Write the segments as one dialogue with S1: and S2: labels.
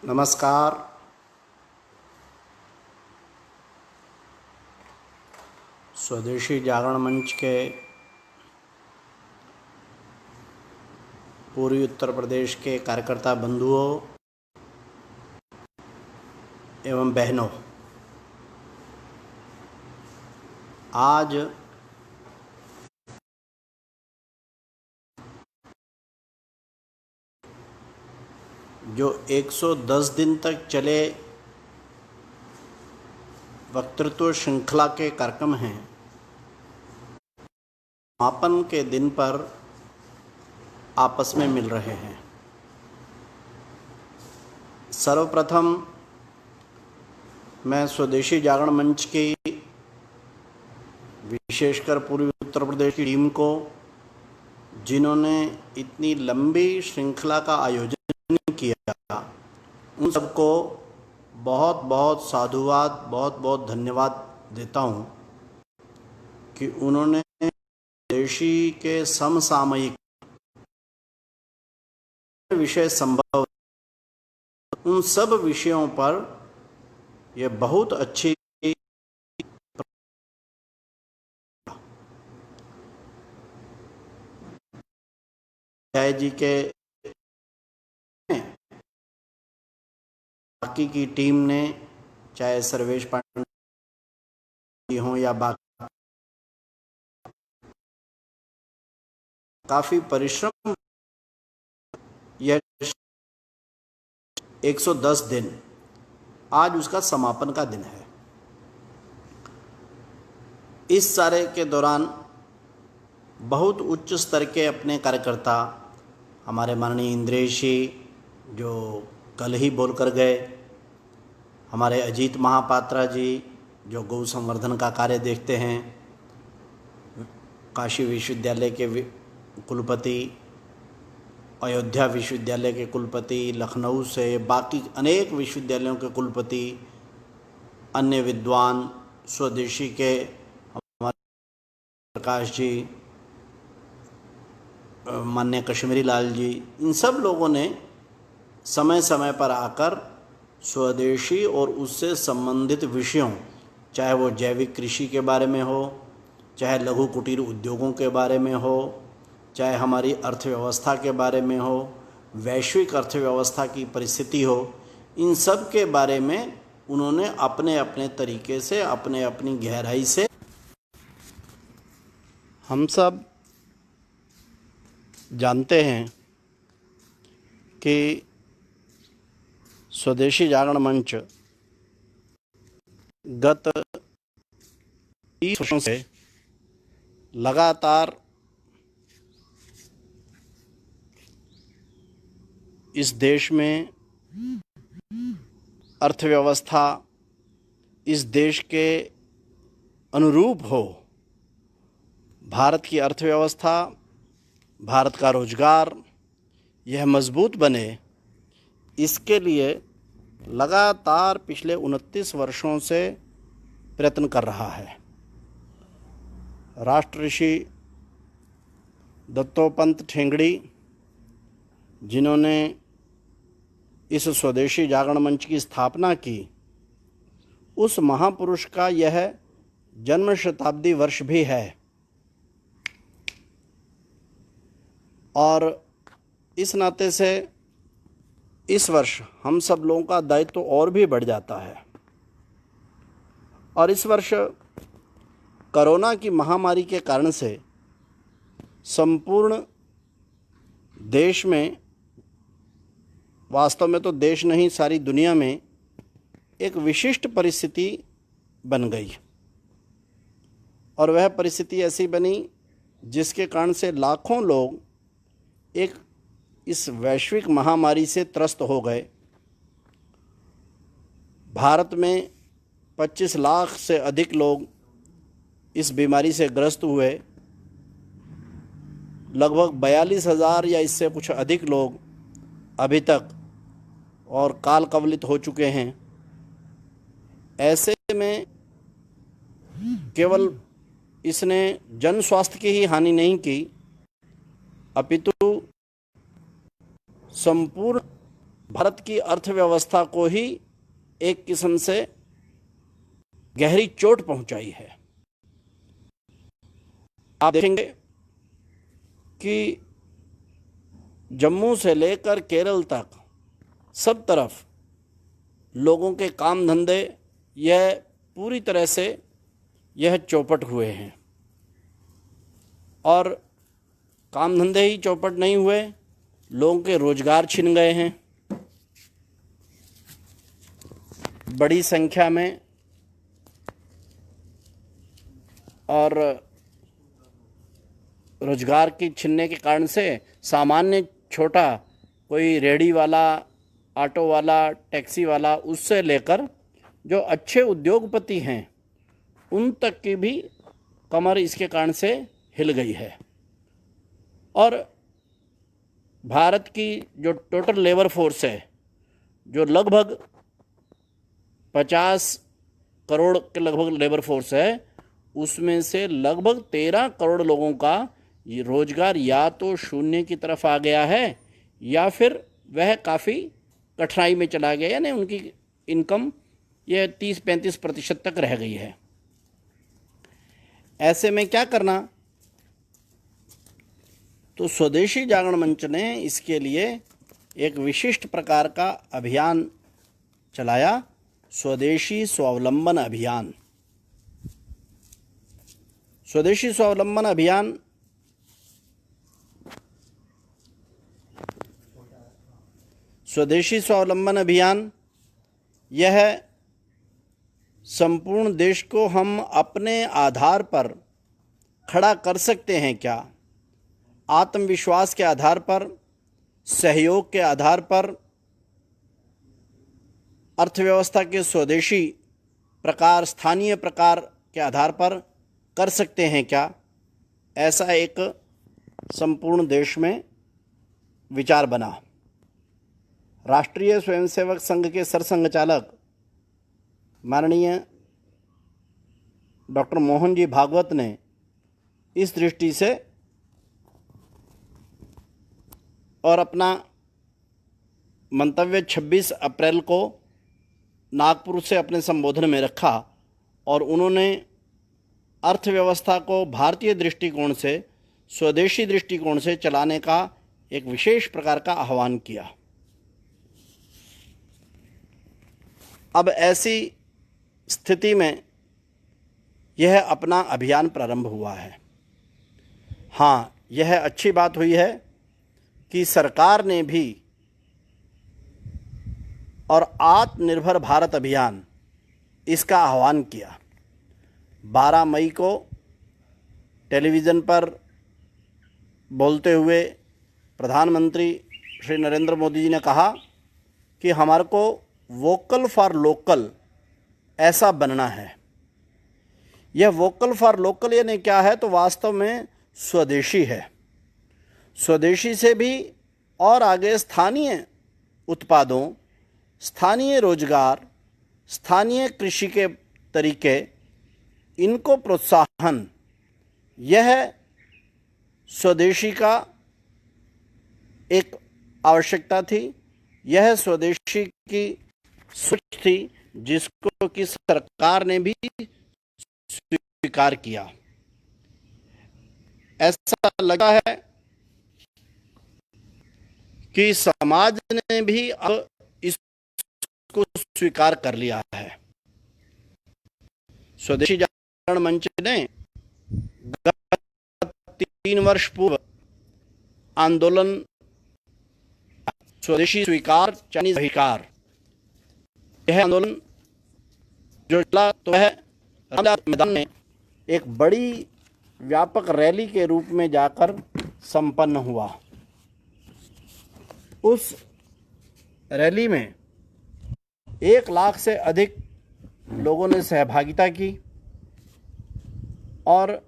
S1: नमस्कार। स्वदेशी जागरण मंच के पूर्वी उत्तर प्रदेश के कार्यकर्ता बंधुओं एवं बहनों, आज जो 110 दिन तक चले वक्तृत्व श्रृंखला के कार्यक्रम हैं, समापन के दिन पर आपस में मिल रहे हैं। सर्वप्रथम मैं स्वदेशी जागरण मंच की विशेषकर पूर्वी उत्तर प्रदेश की टीम को, जिन्होंने इतनी लंबी श्रृंखला का आयोजन किया, उन सबको बहुत बहुत साधुवाद, बहुत बहुत धन्यवाद देता हूँ कि उन्होंने स्वदेशी के समसामयिक विषय संभव उन सब विषयों पर यह बहुत अच्छी जी के बाकी की टीम ने, चाहे सर्वेश पांडे हों या बाकी, काफी परिश्रम। यह 110 दिन, आज उसका समापन का दिन है। इस सारे के दौरान बहुत उच्च स्तर के अपने कार्यकर्ता, हमारे माननीय इंद्रेश जी जो कल ही बोल कर गए, हमारे अजीत महापात्रा जी जो गौ संवर्धन का कार्य देखते हैं, काशी विश्वविद्यालय के कुलपति, अयोध्या विश्वविद्यालय के कुलपति, लखनऊ से बाकी अनेक विश्वविद्यालयों के कुलपति, अन्य विद्वान, स्वदेशी के हमारे प्रकाश जी, माननीय कश्मीरी लाल जी, इन सब लोगों ने समय समय पर आकर स्वदेशी और उससे संबंधित विषयों, चाहे वो जैविक कृषि के बारे में हो, चाहे लघु कुटीर उद्योगों के बारे में हो, चाहे हमारी अर्थव्यवस्था के बारे में हो, वैश्विक अर्थव्यवस्था की परिस्थिति हो, इन सब के बारे में उन्होंने अपने अपने तरीके से, अपने अपनी गहराई से, हम सब जानते हैं कि स्वदेशी जागरण मंच गत 30 वर्षों से लगातार इस देश में अर्थव्यवस्था इस देश के अनुरूप हो, भारत की अर्थव्यवस्था, भारत का रोजगार यह मजबूत बने, इसके लिए लगातार पिछले 29 वर्षों से प्रयत्न कर रहा है। राष्ट्र ऋषि दत्तोपंत ठेंगड़ी, जिन्होंने इस स्वदेशी जागरण मंच की स्थापना की, उस महापुरुष का यह जन्म शताब्दी वर्ष भी है और इस नाते से इस वर्ष हम सब लोगों का दायित्व तो और भी बढ़ जाता है। और इस वर्ष कोरोना की महामारी के कारण से संपूर्ण देश में, वास्तव में तो देश नहीं सारी दुनिया में, एक विशिष्ट परिस्थिति बन गई। और वह परिस्थिति ऐसी बनी जिसके कारण से लाखों लोग एक इस वैश्विक महामारी से त्रस्त हो गए। भारत में 25 लाख से अधिक लोग इस बीमारी से ग्रस्त हुए, लगभग 42,000 या इससे कुछ अधिक लोग अभी तक और काल कवलित हो चुके हैं। ऐसे में केवल इसने जन स्वास्थ्य की ही हानि नहीं की, अपितु संपूर्ण भारत की अर्थव्यवस्था को ही एक किस्म से गहरी चोट पहुंचाई है। आप देखेंगे कि जम्मू से लेकर केरल तक सब तरफ लोगों के काम धंधे यह पूरी तरह से यह चौपट हुए हैं। और काम धंधे ही चौपट नहीं हुए, लोगों के रोजगार छिन गए हैं। बड़ी संख्या में और रोजगार की छिनने के कारण से सामान्य छोटा कोई रेहड़ी वाला, ऑटो वाला, टैक्सी वाला, उससे लेकर जो अच्छे उद्योगपति हैं उन तक की भी कमर इसके कारण से हिल गई है। और भारत की जो टोटल लेबर फोर्स है, जो लगभग 50 करोड़ के लगभग लेबर फोर्स है, उसमें से लगभग 13 करोड़ लोगों का ये रोजगार या तो शून्य की तरफ आ गया है या फिर वह काफ़ी कठिनाई में चला गया, यानी उनकी इनकम ये 30-35% तक रह गई है। ऐसे में क्या करना? तो स्वदेशी जागरण मंच ने इसके लिए एक विशिष्ट प्रकार का अभियान चलाया, स्वदेशी स्वावलंबन अभियान। स्वदेशी स्वावलंबन अभियान यह संपूर्ण देश को हम अपने आधार पर खड़ा कर सकते हैं क्या? आत्मविश्वास के आधार पर, सहयोग के आधार पर, अर्थव्यवस्था के स्वदेशी प्रकार, स्थानीय प्रकार के आधार पर कर सकते हैं क्या? ऐसा एक संपूर्ण देश में विचार बना। राष्ट्रीय स्वयंसेवक संघ के सरसंघचालक माननीय डॉक्टर मोहन जी भागवत ने इस दृष्टि से और अपना मंतव्य 26 अप्रैल को नागपुर से अपने संबोधन में रखा और उन्होंने अर्थव्यवस्था को भारतीय दृष्टिकोण से, स्वदेशी दृष्टिकोण से चलाने का एक विशेष प्रकार का आह्वान किया। अब ऐसी स्थिति में यह अपना अभियान प्रारंभ हुआ है। हाँ, यह अच्छी बात हुई है कि सरकार ने भी और आत्मनिर्भर भारत अभियान इसका आह्वान किया। 12 मई को टेलीविज़न पर बोलते हुए प्रधानमंत्री श्री नरेंद्र मोदी जी ने कहा कि हमारे को वोकल फॉर लोकल ऐसा बनना है। यह वोकल फॉर लोकल यानी क्या है? तो वास्तव में स्वदेशी है। स्वदेशी से भी और आगे स्थानीय उत्पादों, स्थानीय रोजगार, स्थानीय कृषि के तरीके, इनको प्रोत्साहन, यह स्वदेशी का एक आवश्यकता थी। यह स्वदेशी की सोच थी जिसको कि सरकार ने भी स्वीकार किया। ऐसा लगा है कि समाज ने भी अब इसको स्वीकार कर लिया है। स्वदेशी जागरण मंच ने 3 वर्ष पूर्व आंदोलन स्वदेशी स्वीकार, चाइनीज बहिष्कार, यह आंदोलन जो चला तो वह रामलीला मैदान में एक बड़ी व्यापक रैली के रूप में जाकर संपन्न हुआ। उस रैली में 1 लाख से अधिक लोगों ने सहभागिता की और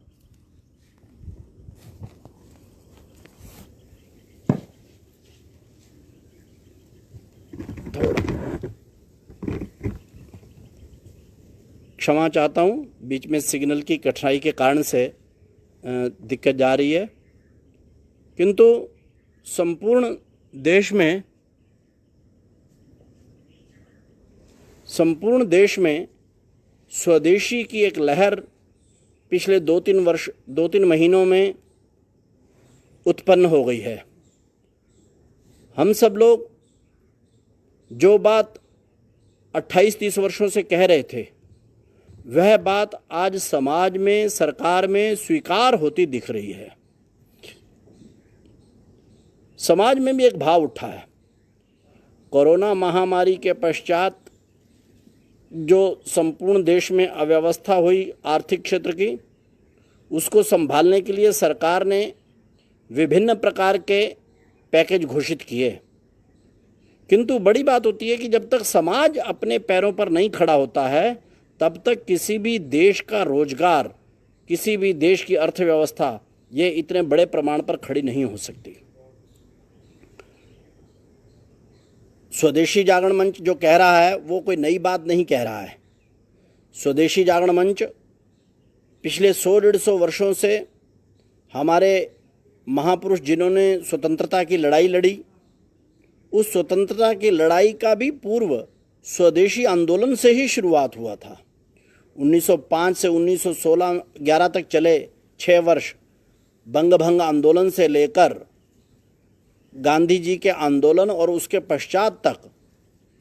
S1: क्षमा चाहता हूँ, बीच में सिग्नल की कठिनाई के कारण से दिक्कत जा रही है, किंतु संपूर्ण देश में संपूर्ण देश में स्वदेशी की एक लहर पिछले 2-3 महीनों में उत्पन्न हो गई है। हम सब लोग जो बात 28-30 वर्षों से कह रहे थे, वह बात आज समाज में, सरकार में स्वीकार होती दिख रही है। समाज में भी एक भाव उठा है। कोरोना महामारी के पश्चात जो संपूर्ण देश में अव्यवस्था हुई आर्थिक क्षेत्र की, उसको संभालने के लिए सरकार ने विभिन्न प्रकार के पैकेज घोषित किए। किंतु बड़ी बात होती है कि जब तक समाज अपने पैरों पर नहीं खड़ा होता है, तब तक किसी भी देश का रोजगार, किसी भी देश की अर्थव्यवस्था ये इतने बड़े प्रमाण पर खड़ी नहीं हो सकती। स्वदेशी जागरण मंच जो कह रहा है वो कोई नई बात नहीं कह रहा है। स्वदेशी जागरण मंच पिछले 100-150 वर्षों से हमारे महापुरुष जिन्होंने स्वतंत्रता की लड़ाई लड़ी, उस स्वतंत्रता की लड़ाई का भी पूर्व स्वदेशी आंदोलन से ही शुरुआत हुआ था। 1905 से 1916-11 तक चले 6 वर्ष बंगभंग आंदोलन से लेकर गांधी जी के आंदोलन और उसके पश्चात तक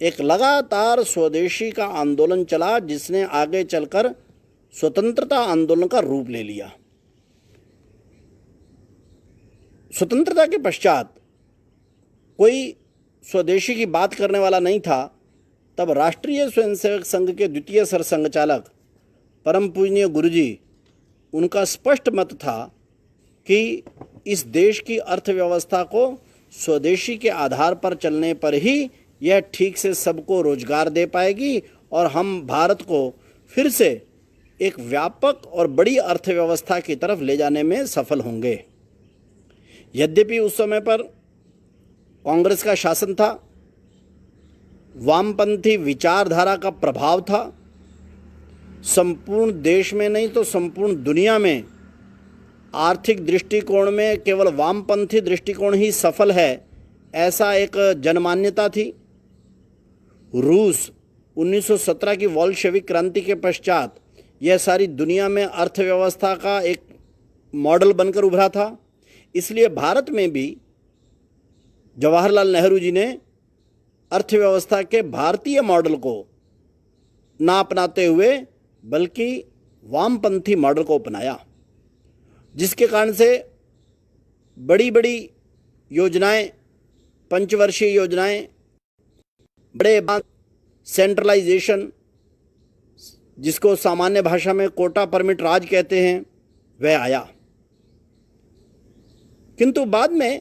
S1: एक लगातार स्वदेशी का आंदोलन चला, जिसने आगे चलकर स्वतंत्रता आंदोलन का रूप ले लिया। स्वतंत्रता के पश्चात कोई स्वदेशी की बात करने वाला नहीं था। तब राष्ट्रीय स्वयंसेवक संघ के द्वितीय सरसंघचालक परम पूजनीय गुरुजी, उनका स्पष्ट मत था कि इस देश की अर्थव्यवस्था को स्वदेशी के आधार पर चलने पर ही यह ठीक से सबको रोजगार दे पाएगी और हम भारत को फिर से एक व्यापक और बड़ी अर्थव्यवस्था की तरफ ले जाने में सफल होंगे। यद्यपि उस समय पर कांग्रेस का शासन था, वामपंथी विचारधारा का प्रभाव था, संपूर्ण देश में नहीं तो संपूर्ण दुनिया में आर्थिक दृष्टिकोण में केवल वामपंथी दृष्टिकोण ही सफल है, ऐसा एक जनमान्यता थी। रूस 1917 की बोल्शेविक क्रांति के पश्चात यह सारी दुनिया में अर्थव्यवस्था का एक मॉडल बनकर उभरा था। इसलिए भारत में भी जवाहरलाल नेहरू जी ने अर्थव्यवस्था के भारतीय मॉडल को ना अपनाते हुए बल्कि वामपंथी मॉडल को अपनाया, जिसके कारण से बड़ी बड़ी योजनाएं, पंचवर्षीय योजनाएं, बड़े बांध, सेंट्रलाइजेशन, जिसको सामान्य भाषा में कोटा परमिट राज कहते हैं, वह आया। किंतु बाद में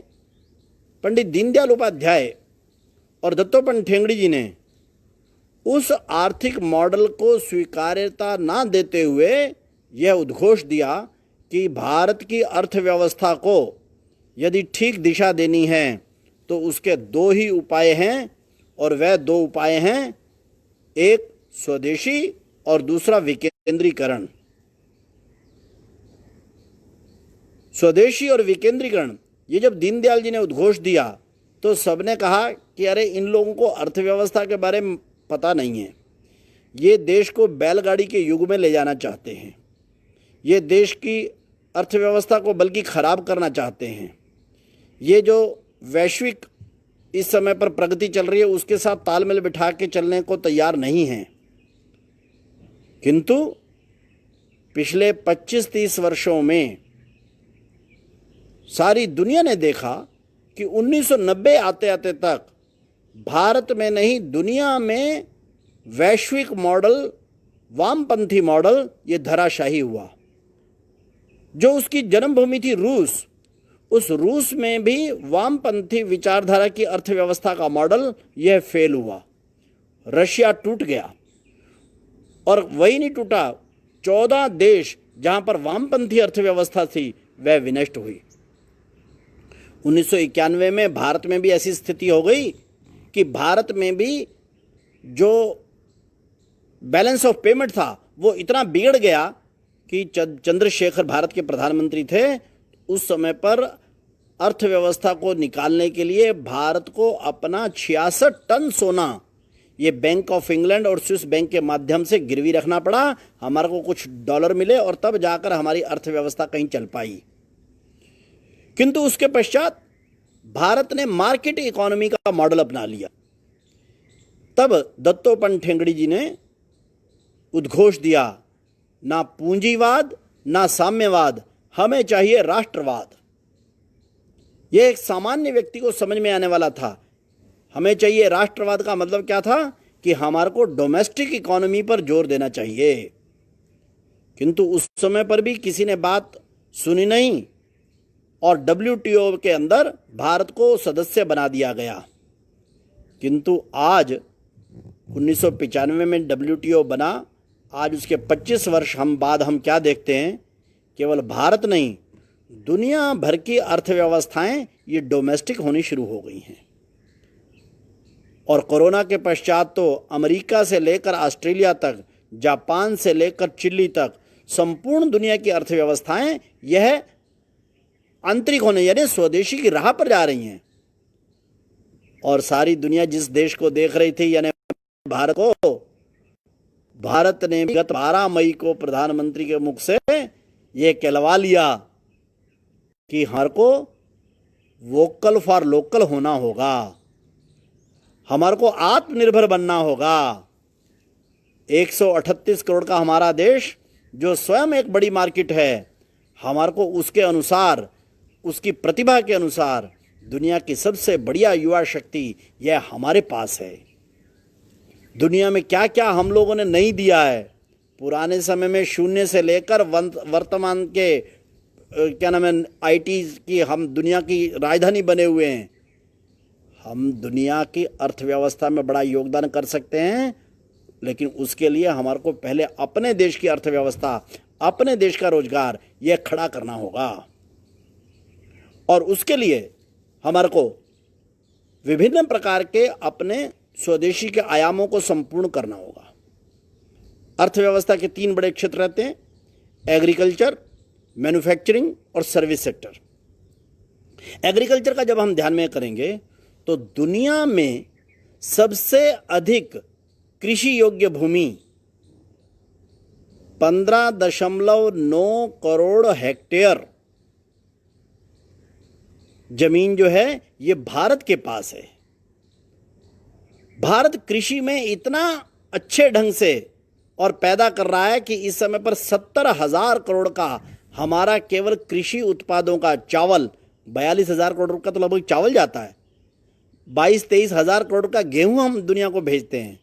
S1: पंडित दीनदयाल उपाध्याय और दत्तोपंत ठेंगड़ी जी ने उस आर्थिक मॉडल को स्वीकार्यता ना देते हुए यह उद्घोष दिया कि भारत की अर्थव्यवस्था को यदि ठीक दिशा देनी है तो उसके 2 ही उपाय हैं, और वह 2 उपाय हैं, एक स्वदेशी और दूसरा विकेंद्रीकरण। स्वदेशी और विकेंद्रीकरण, ये जब दीनदयाल जी ने उद्घोष दिया तो सबने कहा कि अरे इन लोगों को अर्थव्यवस्था के बारे में पता नहीं है, ये देश को बैलगाड़ी के युग में ले जाना चाहते हैं, ये देश की अर्थव्यवस्था को बल्कि खराब करना चाहते हैं, ये जो वैश्विक इस समय पर प्रगति चल रही है उसके साथ तालमेल बिठा के चलने को तैयार नहीं हैं। किंतु पिछले 25-30 वर्षों में सारी दुनिया ने देखा कि 1990 आते आते तक भारत में नहीं दुनिया में वैश्विक मॉडल, वामपंथी मॉडल, ये धराशाही हुआ। जो उसकी जन्मभूमि थी रूस, उस रूस में भी वामपंथी विचारधारा की अर्थव्यवस्था का मॉडल यह फेल हुआ। रशिया टूट गया, और वही नहीं टूटा, 14 देश जहां पर वामपंथी अर्थव्यवस्था थी वह विनष्ट हुई। 1991 में भारत में भी ऐसी स्थिति हो गई कि भारत में भी जो बैलेंस ऑफ पेमेंट था वो इतना बिगड़ गया कि चंद्रशेखर भारत के प्रधानमंत्री थे। उस समय पर अर्थव्यवस्था को निकालने के लिए भारत को अपना 66 टन सोना ये बैंक ऑफ इंग्लैंड और स्विस बैंक के माध्यम से गिरवी रखना पड़ा, हमारे को कुछ डॉलर मिले और तब जाकर हमारी अर्थव्यवस्था कहीं चल पाई। किंतु उसके पश्चात भारत ने मार्केट इकोनॉमी का मॉडल अपना लिया। तब दत्तोपंत ठेंगड़ी जी ने उद्घोष दिया, ना पूंजीवाद ना साम्यवाद, हमें चाहिए राष्ट्रवाद। यह एक सामान्य व्यक्ति को समझ में आने वाला था। हमें चाहिए राष्ट्रवाद का मतलब क्या था कि हमारे को डोमेस्टिक इकोनॉमी पर जोर देना चाहिए। किंतु उस समय पर भी किसी ने बात सुनी नहीं और WTO के अंदर भारत को सदस्य बना दिया गया। किंतु आज 1995 में WTO बना, आज उसके 25 वर्ष बाद हम क्या देखते हैं, केवल भारत नहीं दुनिया भर की अर्थव्यवस्थाएं ये डोमेस्टिक होनी शुरू हो गई हैं। और कोरोना के पश्चात तो अमेरिका से लेकर ऑस्ट्रेलिया तक, जापान से लेकर चिली तक संपूर्ण दुनिया की अर्थव्यवस्थाएं यह आंतरिक होने यानी स्वदेशी की राह पर जा रही हैं। और सारी दुनिया जिस देश को देख रही थी यानी भारत को, भारत ने गत 12 मई को प्रधानमंत्री के मुख से ये कहलवा लिया कि हर को वोकल फॉर लोकल होना होगा, हमारे को आत्मनिर्भर बनना होगा। 138 करोड़ का हमारा देश जो स्वयं एक बड़ी मार्केट है, हमारे को उसके अनुसार, उसकी प्रतिभा के अनुसार दुनिया की सबसे बढ़िया युवा शक्ति यह हमारे पास है। दुनिया में क्या क्या हम लोगों ने नहीं दिया है। पुराने समय में शून्य से लेकर वर्तमान के क्या नाम है IT की हम दुनिया की राजधानी बने हुए हैं। हम दुनिया की अर्थव्यवस्था में बड़ा योगदान कर सकते हैं, लेकिन उसके लिए हमारे को पहले अपने देश की अर्थव्यवस्था, अपने देश का रोजगार यह खड़ा करना होगा। और उसके लिए हमारे को विभिन्न प्रकार के अपने स्वदेशी के आयामों को संपूर्ण करना होगा। अर्थव्यवस्था के 3 बड़े क्षेत्र रहते हैं, एग्रीकल्चर, मैन्युफैक्चरिंग और सर्विस सेक्टर। एग्रीकल्चर का जब हम ध्यान में करेंगे तो दुनिया में सबसे अधिक कृषि योग्य भूमि 15.9 करोड़ हेक्टेयर जमीन जो है ये भारत के पास है। भारत कृषि में इतना अच्छे ढंग से और पैदा कर रहा है कि इस समय पर 70,000 करोड़ का हमारा केवल कृषि उत्पादों का चावल, 42,000 करोड़ का तो लगभग चावल जाता है, 22-23 हज़ार करोड़ का गेहूं हम दुनिया को भेजते हैं।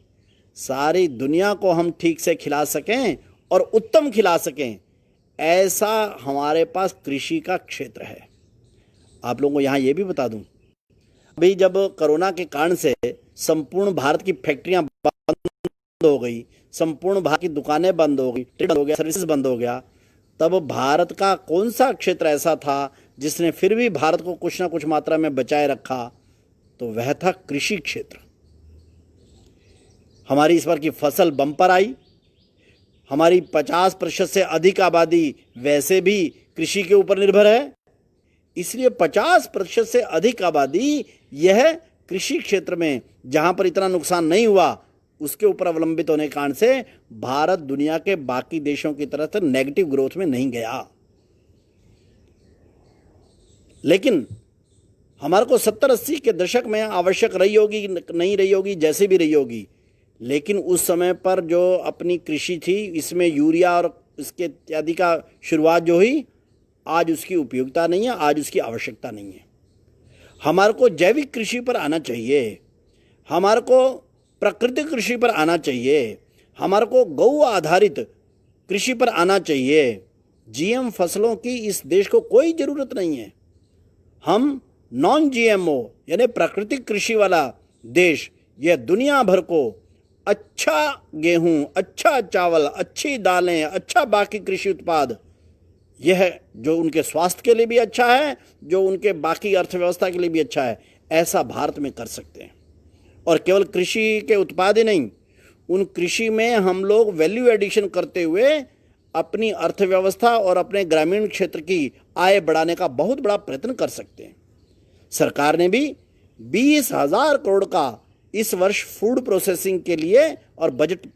S1: सारी दुनिया को हम ठीक से खिला सकें और उत्तम खिला सकें, ऐसा हमारे पास कृषि का क्षेत्र है। आप लोगों को यहाँ ये भी बता दूं, अभी जब कोरोना के कारण से संपूर्ण भारत की फैक्ट्रियां बंद हो गई, संपूर्ण भारत की दुकानें बंद हो गई, ट्रेड बंद हो गया, सर्विसेज बंद हो गया, तब भारत का कौन सा क्षेत्र ऐसा था जिसने फिर भी भारत को कुछ ना कुछ मात्रा में बचाए रखा? तो वह था कृषि क्षेत्र। हमारी इस बार की फसल बम्पर आई। हमारी 50% से अधिक आबादी वैसे भी कृषि के ऊपर निर्भर है, इसलिए 50% से अधिक आबादी यह कृषि क्षेत्र में, जहां पर इतना नुकसान नहीं हुआ, उसके ऊपर अवलंबित होने के कारण से भारत दुनिया के बाकी देशों की तरह से नेगेटिव ग्रोथ में नहीं गया। लेकिन हमारे को 70-80 के दशक में आवश्यक रही होगी, नहीं रही होगी, जैसे भी रही होगी, लेकिन उस समय पर जो अपनी कृषि थी, इसमें यूरिया और इसके इत्यादि का शुरुआत जो हुई, आज उसकी उपयोगिता नहीं है, आज उसकी आवश्यकता नहीं है। हमारे को जैविक कृषि पर आना चाहिए, हमारे को प्राकृतिक कृषि पर आना चाहिए, हमारे को गौ आधारित कृषि पर आना चाहिए। GM फसलों की इस देश को कोई ज़रूरत नहीं है। हम नॉन GMO यानी प्राकृतिक कृषि वाला देश, यह दुनिया भर को अच्छा गेहूं, अच्छा चावल, अच्छी दालें, अच्छा बाकी कृषि उत्पाद, यह जो उनके स्वास्थ्य के लिए भी अच्छा है, जो उनके बाकी अर्थव्यवस्था के लिए भी अच्छा है, ऐसा भारत में कर सकते हैं। और केवल कृषि के उत्पाद ही नहीं, उन कृषि में हम लोग वैल्यू एडिशन करते हुए अपनी अर्थव्यवस्था और अपने ग्रामीण क्षेत्र की आय बढ़ाने का बहुत बड़ा प्रयत्न कर सकते हैं। सरकार ने भी 20,000 करोड़ का इस वर्ष फूड प्रोसेसिंग के लिए और बजट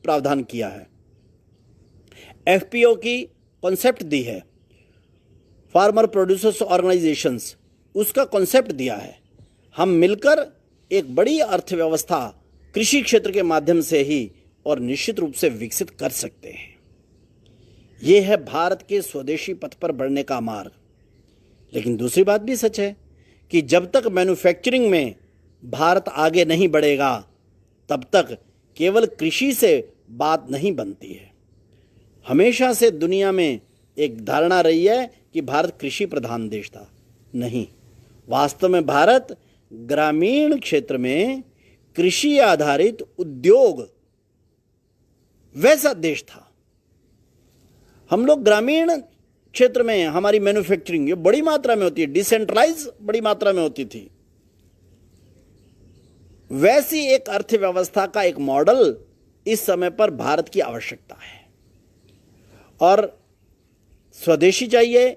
S1: प्रावधान किया है। एफपीओ की कॉन्सेप्ट दी है, फार्मर प्रोड्यूसर्स ऑर्गेनाइजेशंस, उसका कॉन्सेप्ट दिया है। हम मिलकर एक बड़ी अर्थव्यवस्था कृषि क्षेत्र के माध्यम से ही और निश्चित रूप से विकसित कर सकते हैं। ये है भारत के स्वदेशी पथ पर बढ़ने का मार्ग। लेकिन दूसरी बात भी सच है कि जब तक मैन्युफैक्चरिंग में भारत आगे नहीं बढ़ेगा तब तक केवल कृषि से बात नहीं बनती है। हमेशा से दुनिया में एक धारणा रही है कि भारत कृषि प्रधान देश था। नहीं, वास्तव में भारत ग्रामीण क्षेत्र में कृषि आधारित उद्योग वैसा देश था। हम लोग ग्रामीण क्षेत्र में हमारी मैन्युफैक्चरिंग ये बड़ी मात्रा में होती है, डिसेंट्रलाइज बड़ी मात्रा में होती थी। वैसी एक अर्थव्यवस्था का एक मॉडल इस समय पर भारत की आवश्यकता है और स्वदेशी चाहिए।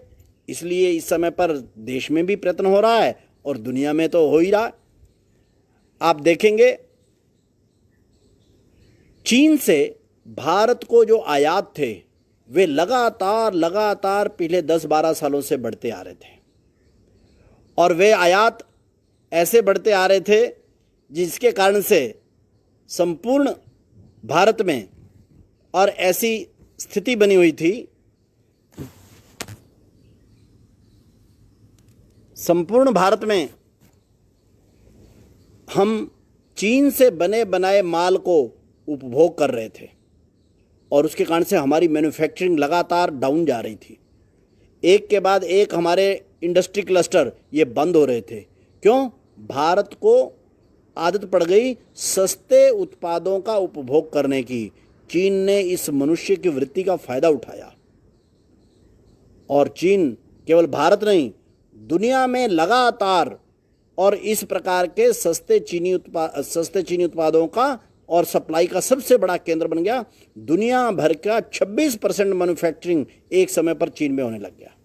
S1: इसलिए इस समय पर देश में भी प्रयत्न हो रहा है और दुनिया में तो हो ही रहा है। आप देखेंगे चीन से भारत को जो आयात थे वे लगातार पिछले 10-12 सालों से बढ़ते आ रहे थे और वे आयात ऐसे बढ़ते आ रहे थे जिसके कारण से संपूर्ण भारत में और ऐसी स्थिति बनी हुई थी, संपूर्ण भारत में हम चीन से बने बनाए माल को उपभोग कर रहे थे और उसके कारण से हमारी मैन्युफैक्चरिंग लगातार डाउन जा रही थी। एक के बाद एक हमारे इंडस्ट्री क्लस्टर ये बंद हो रहे थे। क्यों? भारत को आदत पड़ गई सस्ते उत्पादों का उपभोग करने की। चीन ने इस मनुष्य की वृत्ति का फायदा उठाया और चीन केवल भारत नहीं दुनिया में लगातार और इस प्रकार के सस्ते चीनी उत्पादों का और सप्लाई का सबसे बड़ा केंद्र बन गया। दुनिया भर का 26% मैन्युफैक्चरिंग एक समय पर चीन में होने लग गया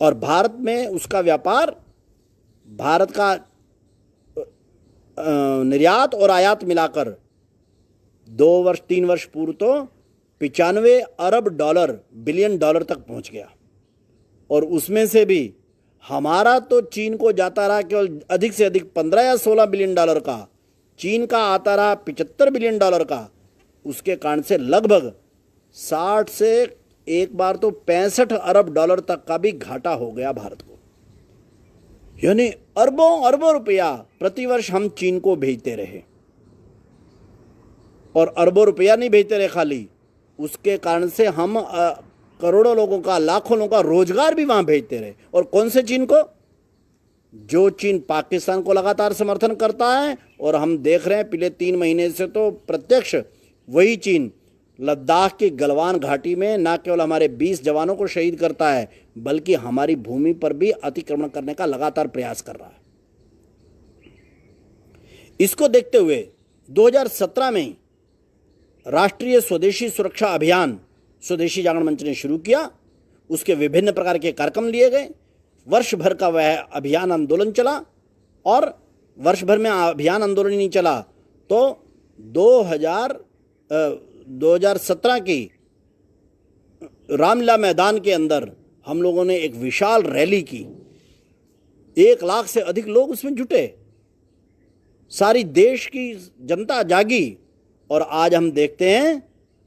S1: और भारत में उसका व्यापार, भारत का निर्यात और आयात मिलाकर 2-3 वर्ष पूर्व तो 95 अरब बिलियन डॉलर तक पहुंच गया और उसमें से भी हमारा तो चीन को जाता रहा केवल अधिक से अधिक 15 या 16 बिलियन डॉलर का, चीन का आता रहा 75 बिलियन डॉलर का। उसके कारण से लगभग 60 से एक बार तो 65 अरब डॉलर तक का भी घाटा हो गया भारत को। यानी अरबों रुपया प्रतिवर्ष हम चीन को भेजते रहे और अरबों रुपया नहीं भेजते रहे खाली, उसके कारण से हम करोड़ों लोगों का, लाखों लोगों का रोजगार भी वहां भेजते रहे। और कौन से चीन को? जो चीन पाकिस्तान को लगातार समर्थन करता है और हम देख रहे हैं पिछले 3 महीने से तो प्रत्यक्ष वही चीन लद्दाख की गलवान घाटी में न केवल हमारे 20 जवानों को शहीद करता है बल्कि हमारी भूमि पर भी अतिक्रमण करने का लगातार प्रयास कर रहा है। इसको देखते हुए 2017 में राष्ट्रीय स्वदेशी सुरक्षा अभियान स्वदेशी जागरण मंच ने शुरू किया। उसके विभिन्न प्रकार के कार्यक्रम लिए गए। वर्ष भर का वह अभियान आंदोलन चला और वर्ष भर में अभियान आंदोलन नहीं चला तो 2017 की रामलीला मैदान के अंदर हम लोगों ने एक विशाल रैली की। 1 लाख से अधिक लोग उसमें जुटे, सारी देश की जनता जागी और आज हम देखते हैं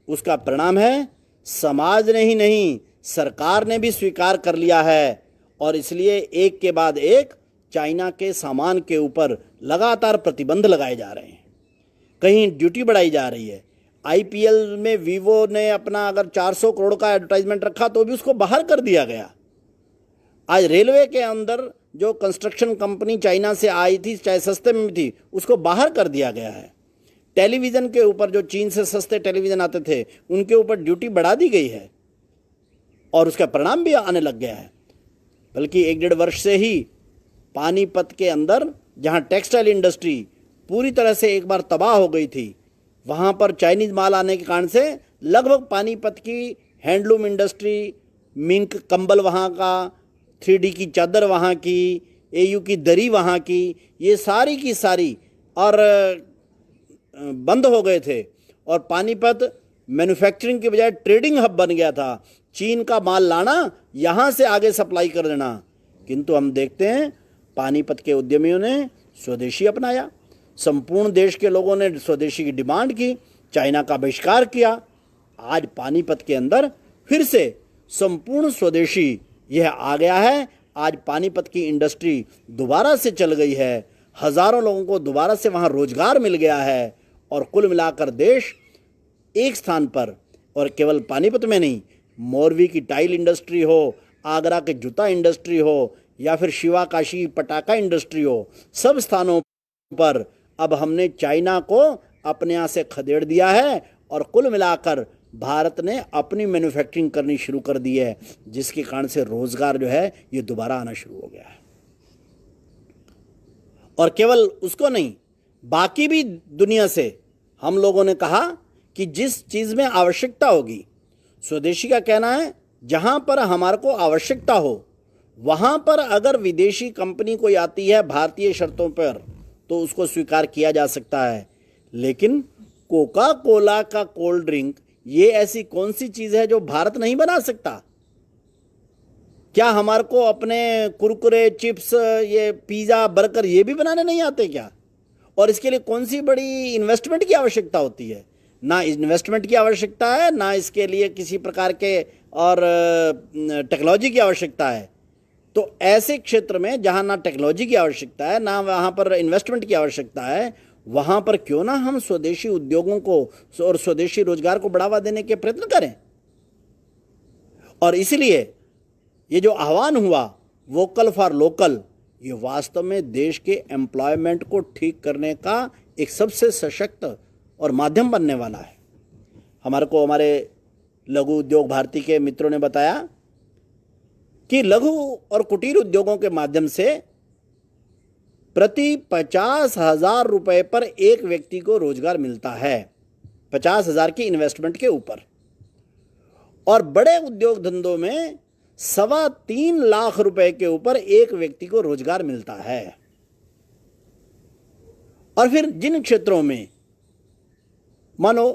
S1: उसका परिणाम है समाज ने ही नहीं सरकार ने भी स्वीकार कर लिया है और इसलिए एक के बाद एक चाइना के सामान के ऊपर लगातार प्रतिबंध लगाए जा रहे हैं। कहीं ड्यूटी बढ़ाई जा रही है। आईपीएल में वीवो ने अपना अगर 400 करोड़ का एडवर्टाइजमेंट रखा तो भी उसको बाहर कर दिया गया। आज रेलवे के अंदर जो कंस्ट्रक्शन कंपनी चाइना से आई थी, चाहे सस्ते में थी, उसको बाहर कर दिया गया है। टेलीविज़न के ऊपर जो चीन से सस्ते टेलीविज़न आते थे उनके ऊपर ड्यूटी बढ़ा दी गई है और उसका परिणाम भी आने लग गया है। बल्कि 1-1.5 वर्ष से ही पानीपत के अंदर जहां टेक्सटाइल इंडस्ट्री पूरी तरह से एक बार तबाह हो गई थी, वहां पर चाइनीज़ माल आने के कारण से लगभग पानीपत की हैंडलूम इंडस्ट्री, मिंक कंबल वहां का, 3D की चादर वहां की, एयू की दरी वहां की, ये सारी की सारी और बंद हो गए थे और पानीपत मैन्युफैक्चरिंग के बजाय ट्रेडिंग हब बन गया था। चीन का माल लाना, यहाँ से आगे सप्लाई कर देना। किंतु हम देखते हैं पानीपत के उद्यमियों ने स्वदेशी अपनाया, संपूर्ण देश के लोगों ने स्वदेशी की डिमांड की, चाइना का बहिष्कार किया। आज पानीपत के अंदर फिर से संपूर्ण स्वदेशी यह आ गया है। आज पानीपत की इंडस्ट्री दोबारा से चल गई है, हजारों लोगों को दोबारा से वहाँ रोजगार मिल गया है और कुल मिलाकर देश एक स्थान पर, और केवल पानीपत में नहीं, मोरवी की टाइल इंडस्ट्री हो, आगरा के जूता इंडस्ट्री हो या फिर शिवा काशी पटाखा इंडस्ट्री हो, सब स्थानों पर अब हमने चाइना को अपने यहाँ से खदेड़ दिया है और कुल मिलाकर भारत ने अपनी मैन्युफैक्चरिंग करनी शुरू कर दी है, जिसके कारण से रोजगार जो है ये दोबारा आना शुरू हो गया है। और केवल उसको नहीं, बाकी भी दुनिया से हम लोगों ने कहा कि जिस चीज़ में आवश्यकता होगी, स्वदेशी का कहना है जहाँ पर हमारे को आवश्यकता हो वहाँ पर अगर विदेशी कंपनी कोई आती है भारतीय शर्तों पर तो उसको स्वीकार किया जा सकता है। लेकिन कोका कोला का कोल्ड ड्रिंक ये ऐसी कौन सी चीज़ है जो भारत नहीं बना सकता? क्या हमारे को अपने कुरकुरे, चिप्स, ये पिज़्ज़ा, बर्गर ये भी बनाने नहीं आते क्या? और इसके लिए कौन सी बड़ी इन्वेस्टमेंट की आवश्यकता होती है? ना इन्वेस्टमेंट की आवश्यकता है, ना इसके लिए किसी प्रकार के और टेक्नोलॉजी की आवश्यकता है। तो ऐसे क्षेत्र में जहाँ ना टेक्नोलॉजी की आवश्यकता है, ना वहाँ पर इन्वेस्टमेंट की आवश्यकता है, वहाँ पर क्यों ना हम स्वदेशी उद्योगों को और स्वदेशी रोजगार को बढ़ावा देने के प्रयत्न करें। और इसलिए ये जो आह्वान हुआ वोकल फॉर लोकल, ये वास्तव में देश के एम्प्लॉयमेंट को ठीक करने का एक सबसे सशक्त और माध्यम बनने वाला है। हमारे को हमारे लघु उद्योग भारती के मित्रों ने बताया कि लघु और कुटीर उद्योगों के माध्यम से प्रति 50,000 रुपये पर एक व्यक्ति को रोजगार मिलता है, 50,000 की इन्वेस्टमेंट के ऊपर। और बड़े उद्योग धंधों में 3.25 लाख रुपए के ऊपर एक व्यक्ति को रोजगार मिलता है। और फिर जिन क्षेत्रों में मानो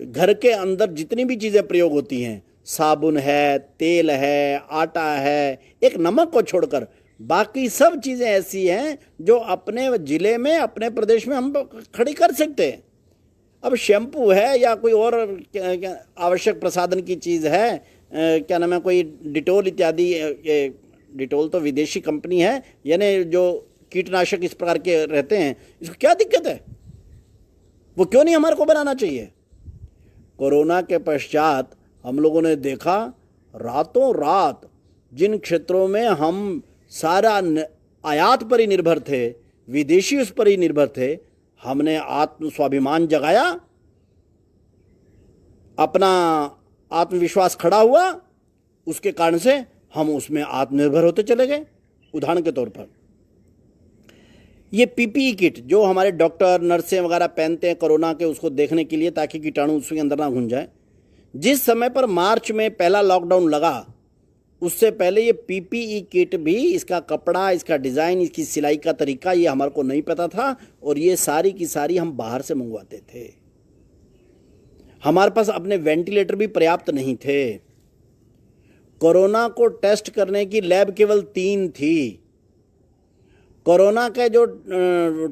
S1: घर के अंदर जितनी भी चीजें प्रयोग होती हैं, साबुन है, तेल है, आटा है, एक नमक को छोड़कर बाकी सब चीज़ें ऐसी हैं जो अपने ज़िले में, अपने प्रदेश में हम खड़ी कर सकते हैं। अब शैम्पू है या कोई और आवश्यक प्रसाधन की चीज़ है, क्या नाम है, कोई डिटोल इत्यादि, ये डिटोल तो विदेशी कंपनी है, यानी जो कीटनाशक इस प्रकार के रहते हैं, इसको क्या दिक्कत है? वो क्यों नहीं हमारे को बनाना चाहिए? कोरोना के पश्चात हम लोगों ने देखा रातों रात जिन क्षेत्रों में हम सारा आयात पर ही निर्भर थे, विदेशी उस पर ही निर्भर थे, हमने आत्म स्वाभिमान जगाया, अपना आत्मविश्वास खड़ा हुआ, उसके कारण से हम उसमें आत्मनिर्भर होते चले गए। उदाहरण के तौर पर ये पीपीई किट जो हमारे डॉक्टर, नर्सें वगैरह पहनते हैं कोरोना के उसको देखने के लिए, ताकि कीटाणु उसके अंदर ना घुस जाए। जिस समय पर मार्च में पहला लॉकडाउन लगा, उससे पहले ये पीपीई किट भी, इसका कपड़ा, इसका डिज़ाइन, इसकी सिलाई का तरीका ये हमारे को नहीं पता था, और ये सारी की सारी हम बाहर से मंगवाते थे। हमारे पास अपने वेंटिलेटर भी पर्याप्त नहीं थे। कोरोना को टेस्ट करने की लैब केवल 3 थी। कोरोना के जो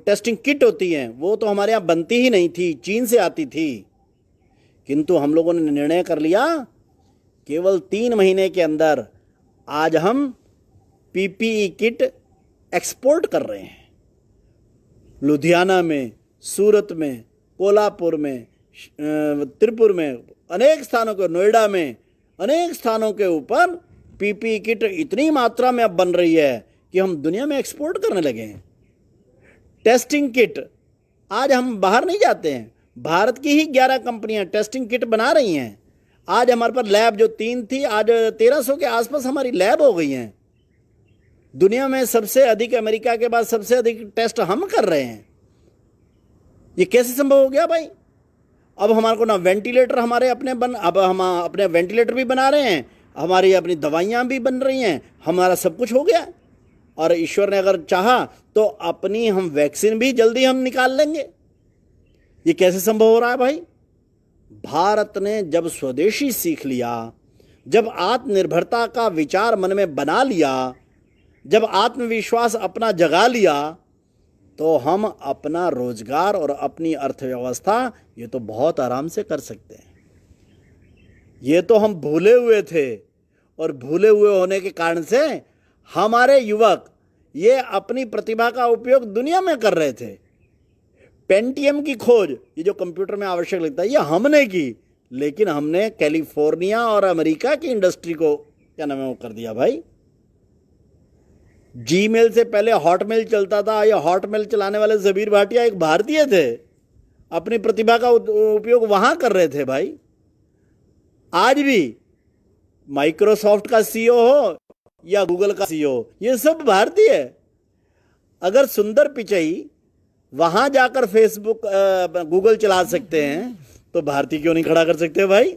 S1: टेस्टिंग किट होती हैं वो तो हमारे यहाँ बनती ही नहीं थी, चीन से आती थी। किंतु हम लोगों ने निर्णय कर लिया, केवल 3 महीने के अंदर आज हम पीपीई किट एक्सपोर्ट कर रहे हैं। लुधियाना में, सूरत में, कोल्हापुर में, त्रिपुर में, अनेक स्थानों के, नोएडा में, अनेक स्थानों के ऊपर पीपीई किट इतनी मात्रा में अब बन रही है कि हम दुनिया में एक्सपोर्ट करने लगे हैं। टेस्टिंग किट आज हम बाहर नहीं जाते हैं, भारत की ही 11 कंपनियां टेस्टिंग किट बना रही हैं। आज हमारे पास लैब जो 3 थी, आज 1300 के आसपास हमारी लैब हो गई हैं। दुनिया में सबसे अधिक, अमेरिका के बाद सबसे अधिक टेस्ट हम कर रहे हैं। ये कैसे संभव हो गया भाई? अब हमारे को ना वेंटिलेटर हमारे अपने अब हम अपने वेंटिलेटर भी बना रहे हैं, हमारी अपनी दवाइयाँ भी बन रही हैं, हमारा सब कुछ हो गया। और ईश्वर ने अगर चाहा तो अपनी हम वैक्सीन भी जल्दी हम निकाल लेंगे। ये कैसे संभव हो रहा है भाई? भारत ने जब स्वदेशी सीख लिया, जब आत्मनिर्भरता का विचार मन में बना लिया, जब आत्मविश्वास अपना जगा लिया, तो हम अपना रोजगार और अपनी अर्थव्यवस्था ये तो बहुत आराम से कर सकते हैं। ये तो हम भूले हुए थे और भूले हुए होने के कारण से हमारे युवक ये अपनी प्रतिभा का उपयोग दुनिया में कर रहे थे। पेंटियम की खोज, ये जो कंप्यूटर में आवश्यक लगता है, ये हमने की, लेकिन हमने कैलिफोर्निया और अमेरिका की इंडस्ट्री को क्या नाम है वो कर दिया भाई। जीमेल से पहले हॉटमेल चलता था। ये हॉटमेल चलाने वाले जबीर भाटिया एक भारतीय थे, अपनी प्रतिभा का उपयोग वहां कर रहे थे भाई। आज भी माइक्रोसॉफ्ट का सीईओ हो या गूगल का सीईओ, ये सब भारतीय है। अगर सुंदर पिचई वहां जाकर फेसबुक गूगल चला सकते हैं तो भारतीय क्यों नहीं खड़ा कर सकते भाई?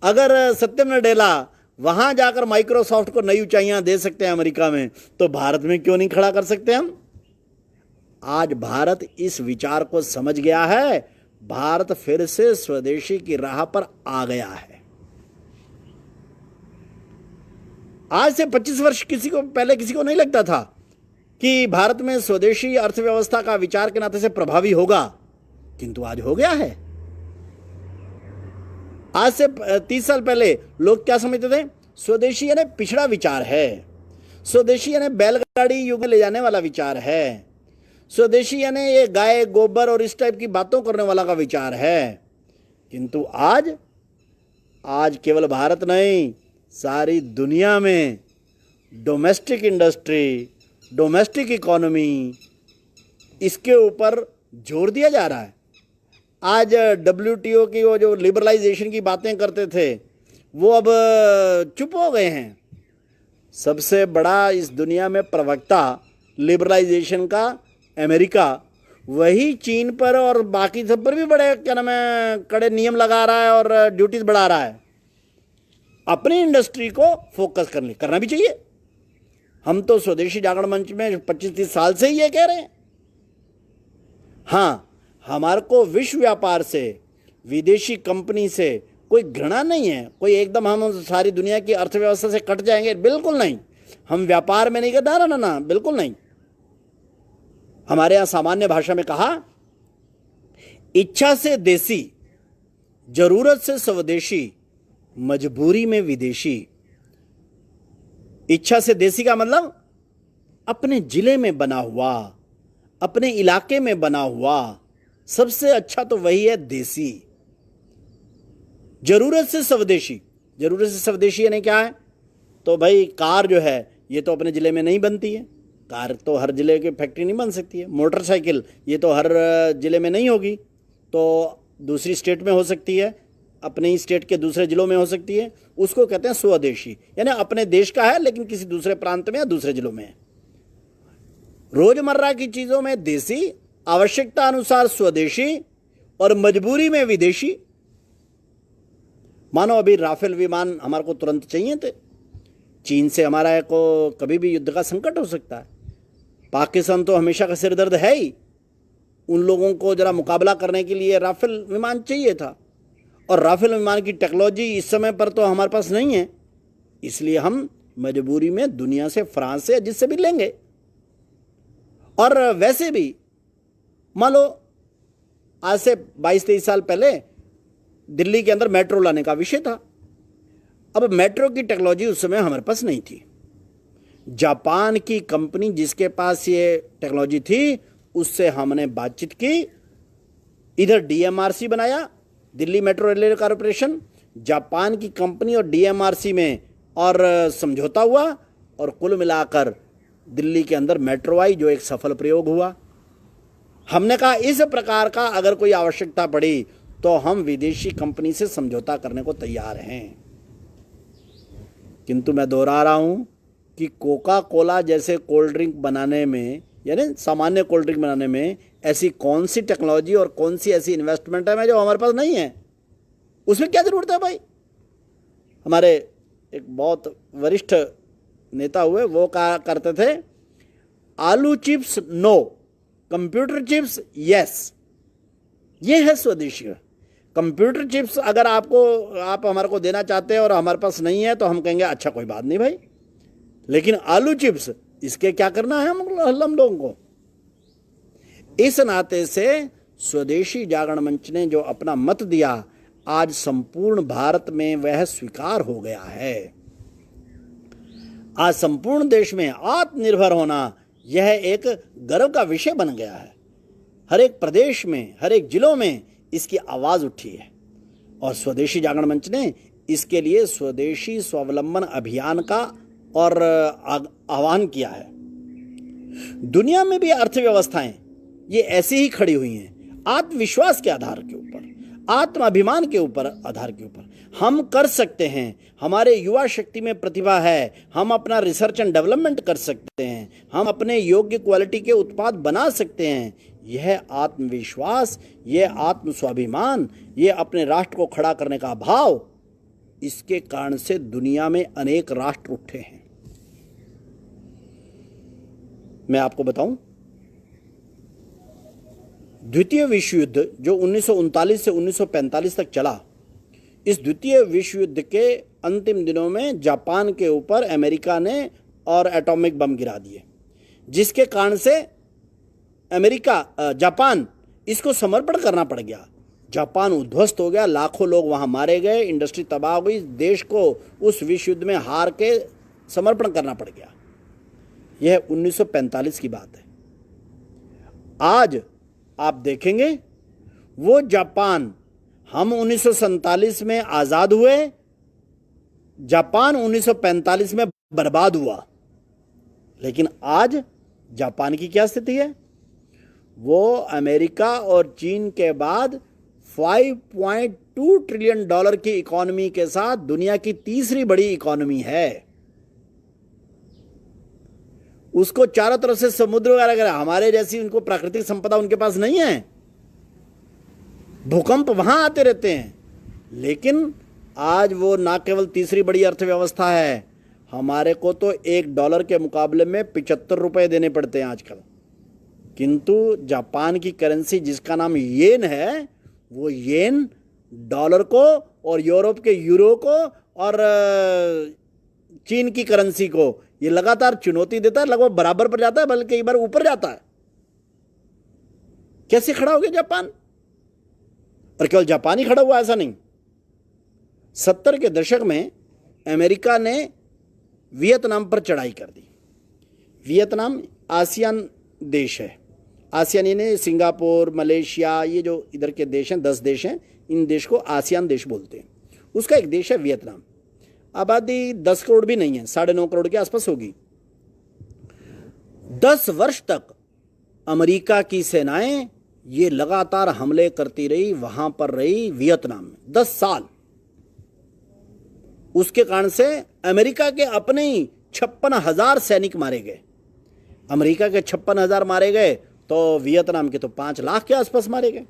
S1: अगर सत्यम नडेला वहां जाकर माइक्रोसॉफ्ट को नई ऊंचाइयां दे सकते हैं अमेरिका में, तो भारत में क्यों नहीं खड़ा कर सकते हम? आज भारत इस विचार को समझ गया है। भारत फिर से स्वदेशी की राह पर आ गया है। आज से 25 वर्ष पहले किसी को नहीं लगता था कि भारत में स्वदेशी अर्थव्यवस्था का विचार के नाते से प्रभावी होगा, किंतु आज हो गया है। आज से 30 साल पहले लोग क्या समझते थे? स्वदेशी यानी पिछड़ा विचार है, स्वदेशी यानी बैलगाड़ी युग में ले जाने वाला विचार है, स्वदेशी यानी ये गाय गोबर और इस टाइप की बातों करने वाला का विचार है। किंतु आज केवल भारत नहीं, सारी दुनिया में डोमेस्टिक इंडस्ट्री, डोमेस्टिक इकोनॉमी, इसके ऊपर जोर दिया जा रहा है। आज WTO की वो जो लिबरलाइजेशन की बातें करते थे वो अब चुप हो गए हैं। सबसे बड़ा इस दुनिया में प्रवक्ता लिबरलाइजेशन का अमेरिका, वही चीन पर और बाकी सब पर भी बड़े क्या नाम है कड़े नियम लगा रहा है और ड्यूटीज बढ़ा रहा है। अपनी इंडस्ट्री को फोकस करना भी चाहिए। हम तो स्वदेशी जागरण मंच में 25-30 साल से ही ये कह रहे हैं। हाँ, हमारे को विश्व व्यापार से, विदेशी कंपनी से कोई घृणा नहीं है। कोई एकदम हम सारी दुनिया की अर्थव्यवस्था से कट जाएंगे, बिल्कुल नहीं। हम व्यापार में नहीं करना, ना, बिल्कुल नहीं। हमारे यहां सामान्य भाषा में कहा, इच्छा से देसी, जरूरत से स्वदेशी, मजबूरी में विदेशी। इच्छा से देसी का मतलब अपने जिले में बना हुआ, अपने इलाके में बना हुआ, सबसे अच्छा तो वही है देसी। जरूरत से स्वदेशी, जरूरत से स्वदेशी यानी क्या है? तो भाई कार जो है ये तो अपने ज़िले में नहीं बनती है, कार तो हर ज़िले की फैक्ट्री नहीं बन सकती है। मोटरसाइकिल ये तो हर ज़िले में नहीं होगी, तो दूसरी स्टेट में हो सकती है, अपने ही स्टेट के दूसरे ज़िलों में हो सकती है। उसको कहते हैं स्वदेशी, यानी अपने देश का है लेकिन किसी दूसरे प्रांत में या दूसरे ज़िलों में है। रोजमर्रा की चीज़ों में देसी, आवश्यकता अनुसार स्वदेशी और मजबूरी में विदेशी। मानो अभी राफेल विमान हमारे को तुरंत चाहिए थे। चीन से हमारा को कभी भी युद्ध का संकट हो सकता है। पाकिस्तान तो हमेशा का सिरदर्द है ही। उन लोगों को जरा मुकाबला करने के लिए राफेल विमान चाहिए था, और राफेल विमान की टेक्नोलॉजी इस समय पर तो हमारे पास नहीं है। इसलिए हम मजबूरी में दुनिया से, फ्रांस से, जिससे भी लेंगे। और वैसे भी मान लो आज से 22-23 साल पहले दिल्ली के अंदर मेट्रो लाने का विषय था। अब मेट्रो की टेक्नोलॉजी उस समय हमारे पास नहीं थी। जापान की कंपनी जिसके पास ये टेक्नोलॉजी थी, उससे हमने बातचीत की। इधर DMRC बनाया, Delhi metro railway corporation, Japan की कंपनी और DMRC में और समझौता हुआ, और कुल मिलाकर दिल्ली के अंदर मेट्रो आई, जो एक सफल प्रयोग हुआ। हमने कहा इस प्रकार का अगर कोई आवश्यकता पड़ी तो हम विदेशी कंपनी से समझौता करने को तैयार हैं। किंतु मैं दोहरा रहा हूं कि कोका कोला जैसे कोल्ड ड्रिंक बनाने में, यानी सामान्य कोल्ड ड्रिंक बनाने में, ऐसी कौन सी टेक्नोलॉजी और कौन सी ऐसी इन्वेस्टमेंट है जो हमारे पास नहीं है? उसमें क्या ज़रूरत है भाई? हमारे एक बहुत वरिष्ठ नेता हुए, वो कहा करते थे आलू chips no, computer chips yes. ये है स्वदेशी। कंप्यूटर चिप्स अगर आप हमारे को देना चाहते हैं और हमारे पास नहीं है तो हम कहेंगे अच्छा कोई बात नहीं भाई, लेकिन आलू चिप्स इसके क्या करना है हम लोगों को। इस नाते से स्वदेशी जागरण मंच ने जो अपना मत दिया, आज संपूर्ण भारत में वह स्वीकार हो गया है। आज संपूर्ण देश में आत्मनिर्भर होना यह एक गर्व का विषय बन गया है। हर एक प्रदेश में, हर एक जिलों में इसकी आवाज उठी है और स्वदेशी जागरण मंच ने इसके लिए स्वदेशी स्वावलंबन अभियान का और आह्वान किया है। दुनिया में भी अर्थव्यवस्थाएं ये ऐसी ही खड़ी हुई हैं, आत्मविश्वास के आधार के ऊपर, आत्माभिमान के ऊपर आधार के ऊपर। हम कर सकते हैं, हमारे युवा शक्ति में प्रतिभा है, हम अपना रिसर्च एंड डेवलपमेंट कर सकते हैं, हम अपने योग्य क्वालिटी के उत्पाद बना सकते हैं। यह आत्मविश्वास, यह आत्म स्वाभिमान, यह अपने राष्ट्र को खड़ा करने का भाव, इसके कारण से दुनिया में अनेक राष्ट्र उठे हैं। मैं आपको बताऊं, द्वितीय विश्व युद्ध जो 1939 से 1945 तक चला, इस द्वितीय विश्व युद्ध के अंतिम दिनों में जापान के ऊपर अमेरिका ने और एटॉमिक बम गिरा दिए, जिसके कारण से जापान इसको समर्पण करना पड़ गया। जापान उद्ध्वस्त हो गया, लाखों लोग वहां मारे गए, इंडस्ट्री तबाह हो गई, देश को उस विश्व युद्ध में हार के समर्पण करना पड़ गया। यह 1945 की बात है। आज आप देखेंगे वो जापान, हम 1947 में आजाद हुए, जापान 1945 में बर्बाद हुआ, लेकिन आज जापान की क्या स्थिति है? वो अमेरिका और चीन के बाद $5.2 ट्रिलियन की इकोनॉमी के साथ दुनिया की तीसरी बड़ी इकोनॉमी है। उसको चारों तरफ से समुद्र वगैरह, हमारे जैसी उनको प्राकृतिक संपदा उनके पास नहीं है, भूकंप वहां आते रहते हैं, लेकिन आज वो ना केवल तीसरी बड़ी अर्थव्यवस्था है, हमारे को तो $1 के मुकाबले में 75 रुपए देने पड़ते हैं आजकल। किंतु जापान की करेंसी जिसका नाम येन है, वो येन डॉलर को और यूरोप के यूरो को और चीन की करेंसी को ये लगातार चुनौती देता है, लगभग बराबर पर जाता है, बल्कि कई बार ऊपर जाता है। कैसे खड़ा हो गया जापान? और केवल जापान ही खड़ा हुआ ऐसा नहीं, 70 के दशक में अमेरिका ने वियतनाम पर चढ़ाई कर दी। वियतनाम आसियान देश है, आसियान यानी सिंगापुर, मलेशिया, ये जो इधर के देश हैं 10 देश हैं, इन देश को आसियान देश बोलते हैं। उसका एक देश है वियतनाम। आबादी 10 करोड़ भी नहीं है, 9.5 करोड़ के आसपास होगी। 10 वर्ष तक अमेरिका की सेनाएं ये लगातार हमले करती रही, वहां पर रही वियतनाम में 10 साल। उसके कारण से अमेरिका के अपने ही 56,000 सैनिक मारे गए। अमेरिका के 56,000 मारे गए तो वियतनाम के तो 5 लाख के आसपास मारे गए।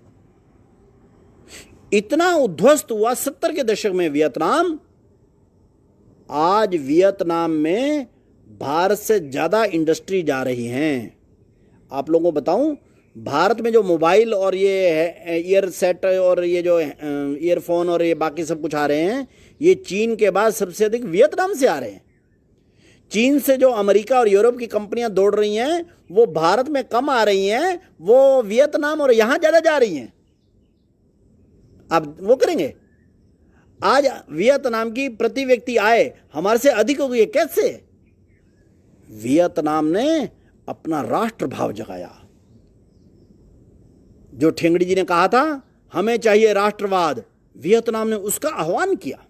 S1: इतना उद्ध्वस्त हुआ 70 के दशक में वियतनाम। आज वियतनाम में भारत से ज्यादा इंडस्ट्री जा रही हैं। आप लोगों को बताऊं, भारत में जो मोबाइल और ये ईयर सेट और ये जो ईयरफोन और ये बाकी सब कुछ आ रहे हैं, ये चीन के बाद सबसे अधिक वियतनाम से आ रहे हैं। चीन से जो अमेरिका और यूरोप की कंपनियां दौड़ रही हैं, वो भारत में कम आ रही हैं, वो वियतनाम और यहां ज्यादा जा रही हैं। अब वो करेंगे, आज वियतनाम की प्रति व्यक्ति आय हमारे से अधिक हो गई है। कैसे? वियतनाम ने अपना राष्ट्र भाव जगाया। जो ठेंगड़ी जी ने कहा था हमें चाहिए राष्ट्रवाद, वियतनाम ने उसका आह्वान किया।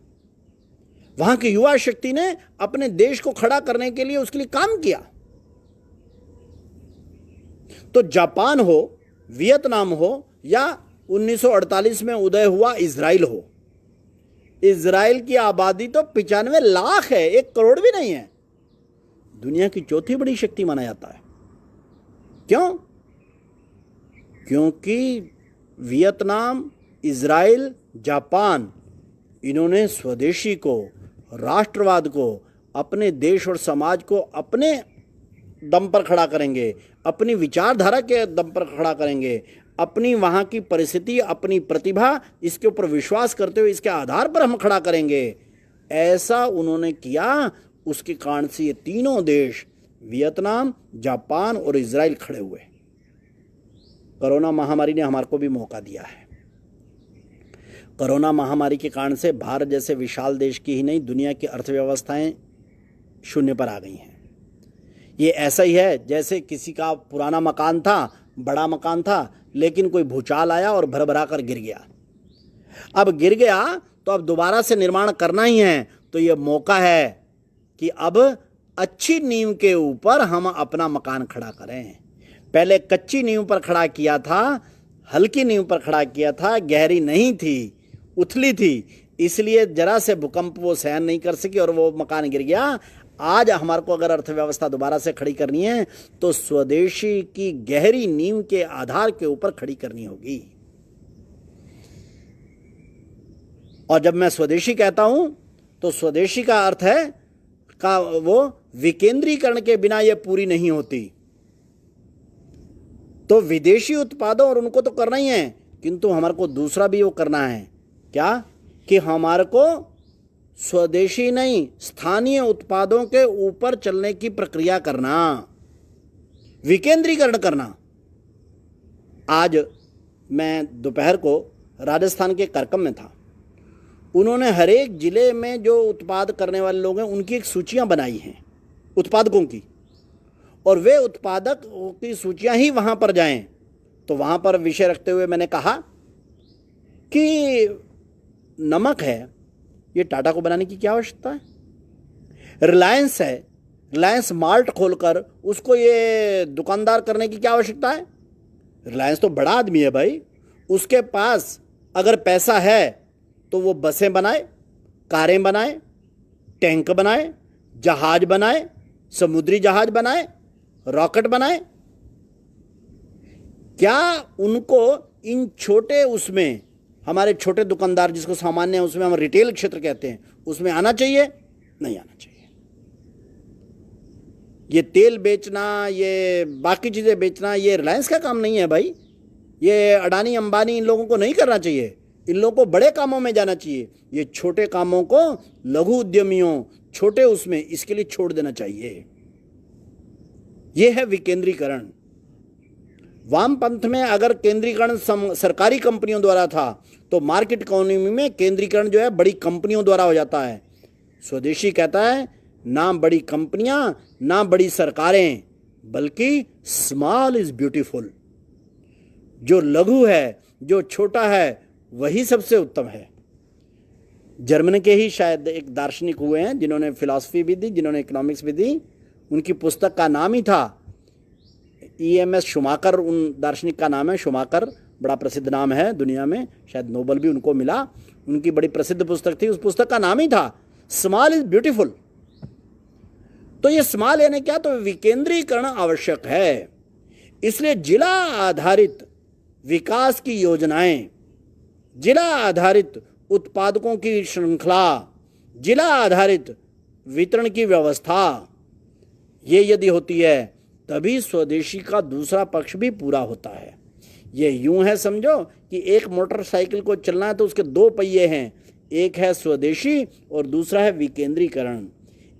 S1: वहां की युवा शक्ति ने अपने देश को खड़ा करने के लिए उसके लिए काम किया। तो जापान हो, वियतनाम हो या 1948 में उदय हुआ इजराइल हो, इजराइल की आबादी तो 95 लाख है, 1 करोड़ भी नहीं है। दुनिया की चौथी बड़ी शक्ति माना जाता है। क्यों? क्योंकि वियतनाम, इजराइल, जापान, इन्होंने स्वदेशी को, राष्ट्रवाद को अपने देश और समाज को अपने दम पर खड़ा करेंगे, अपनी विचारधारा के दम पर खड़ा करेंगे, अपनी वहाँ की परिस्थिति, अपनी प्रतिभा, इसके ऊपर विश्वास करते हुए इसके आधार पर हम खड़ा करेंगे। ऐसा उन्होंने किया, उसके कारण से ये तीनों देश वियतनाम, जापान और इजराइल खड़े हुए। कोरोना महामारी ने हमारे को भी मौका दिया है। कोरोना महामारी के कारण से भारत जैसे विशाल देश की ही नहीं, दुनिया की अर्थव्यवस्थाएं शून्य पर आ गई हैं। ये ऐसा ही है जैसे किसी का पुराना मकान था, बड़ा मकान था, लेकिन कोई भूचाल आया और भरभरा कर गिर गया। अब गिर गया तो अब दोबारा से निर्माण करना ही है, तो ये मौका है कि अब अच्छी नींव के ऊपर हम अपना मकान खड़ा करें। पहले कच्ची नींव पर खड़ा किया था, हल्की नींव पर खड़ा किया था, गहरी नहीं थी, उथली थी, इसलिए जरा से भूकंप वो सहन नहीं कर सकी और वो मकान गिर गया। आज हमारे को अगर अर्थव्यवस्था दोबारा से खड़ी करनी है तो स्वदेशी की गहरी नींव के आधार के ऊपर खड़ी करनी होगी। और जब मैं स्वदेशी कहता हूं तो स्वदेशी का अर्थ है का वो विकेंद्रीकरण के बिना ये पूरी नहीं होती। तो विदेशी उत्पादों और उनको तो करना ही है, किंतु हमारे को दूसरा भी वो करना है। क्या कि हमारे को स्वदेशी नहीं, स्थानीय उत्पादों के ऊपर चलने की प्रक्रिया करना, विकेंद्रीकरण करना। आज मैं दोपहर को राजस्थान के करकम में था। उन्होंने हर एक जिले में जो उत्पाद करने वाले लोग हैं उनकी एक सूचियां बनाई हैं उत्पादकों की, और वे उत्पादक की सूचियां ही वहां पर जाएं। तो वहां पर विषय रखते हुए मैंने कहा कि नमक है, ये टाटा को बनाने की क्या आवश्यकता है? रिलायंस है, रिलायंस मार्ट खोलकर उसको ये दुकानदार करने की क्या आवश्यकता है? रिलायंस तो बड़ा आदमी है भाई, उसके पास अगर पैसा है तो वो बसें बनाए, कारें बनाए, टैंक बनाए, जहाज बनाए, समुद्री जहाज बनाए, रॉकेट बनाए। क्या उनको इन छोटे उसमें, हमारे छोटे दुकानदार जिसको सामान्य उसमें हम रिटेल क्षेत्र कहते हैं, उसमें आना चाहिए? नहीं आना चाहिए। ये तेल बेचना, ये बाकी चीजें बेचना, ये रिलायंस का काम नहीं है भाई। ये अडानी अंबानी इन लोगों को नहीं करना चाहिए। इन लोगों को बड़े कामों में जाना चाहिए। ये छोटे कामों को लघु उद्यमियों, छोटे उसमें, इसके लिए छोड़ देना चाहिए। यह है विकेंद्रीकरण। वामपंथ में अगर केंद्रीकरण सरकारी कंपनियों द्वारा था तो मार्केट इकोनॉमी में केंद्रीकरण जो है बड़ी कंपनियों द्वारा हो जाता है। स्वदेशी कहता है ना बड़ी कंपनियां, ना बड़ी सरकारें, बल्कि स्मॉल इज ब्यूटीफुल। जो लघु है, जो छोटा है, वही सबसे उत्तम है। जर्मन के ही शायद एक दार्शनिक हुए हैं जिन्होंने फिलॉसफी भी दी, जिन्होंने इकोनॉमिक्स भी दी। उनकी पुस्तक का नाम ही था EMS शुमाकर, उन दार्शनिक का नाम है शुमाकर। बड़ा प्रसिद्ध नाम है दुनिया में, शायद नोबल भी उनको मिला। उनकी बड़ी प्रसिद्ध पुस्तक थी, उस पुस्तक का नाम ही था स्मॉल इज ब्यूटीफुल। तो ये स्मॉल यानी क्या? तो विकेंद्रीकरण आवश्यक है। इसलिए जिला आधारित विकास की योजनाएं, जिला आधारित उत्पादकों की श्रृंखला, जिला आधारित वितरण की व्यवस्था, ये यदि होती है तभी स्वदेशी का दूसरा पक्ष भी पूरा होता है। ये यूं है समझो कि एक मोटरसाइकिल को चलना है तो उसके दो पहिए हैं, एक है स्वदेशी और दूसरा है विकेंद्रीकरण।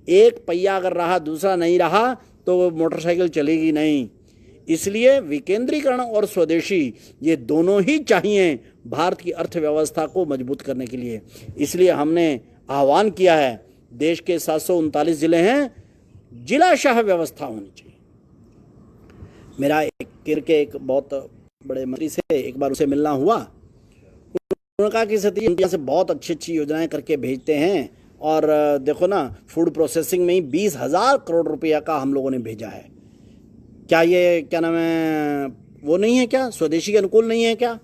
S1: एक पहिया अगर रहा, दूसरा नहीं रहा, तो वो मोटरसाइकिल चलेगी नहीं। इसलिए विकेंद्रीकरण और स्वदेशी ये दोनों ही चाहिए भारत की अर्थव्यवस्था को मजबूत करने के लिए। इसलिए हमने आह्वान किया है, देश के 739 जिले हैं, जिलाशाह व्यवस्था होनी चाहिए। मेरा एक बहुत बड़े मंत्री से एक बार उसे मिलना हुआ। उन्होंने कहा कि सतीश इंडिया से बहुत अच्छी अच्छी योजनाएं करके भेजते हैं, और देखो ना फूड प्रोसेसिंग में ही 20,000 करोड़ रुपया का हम लोगों ने भेजा है। क्या ये क्या नाम है, वो नहीं है क्या, स्वदेशी के अनुकूल नहीं है क्या?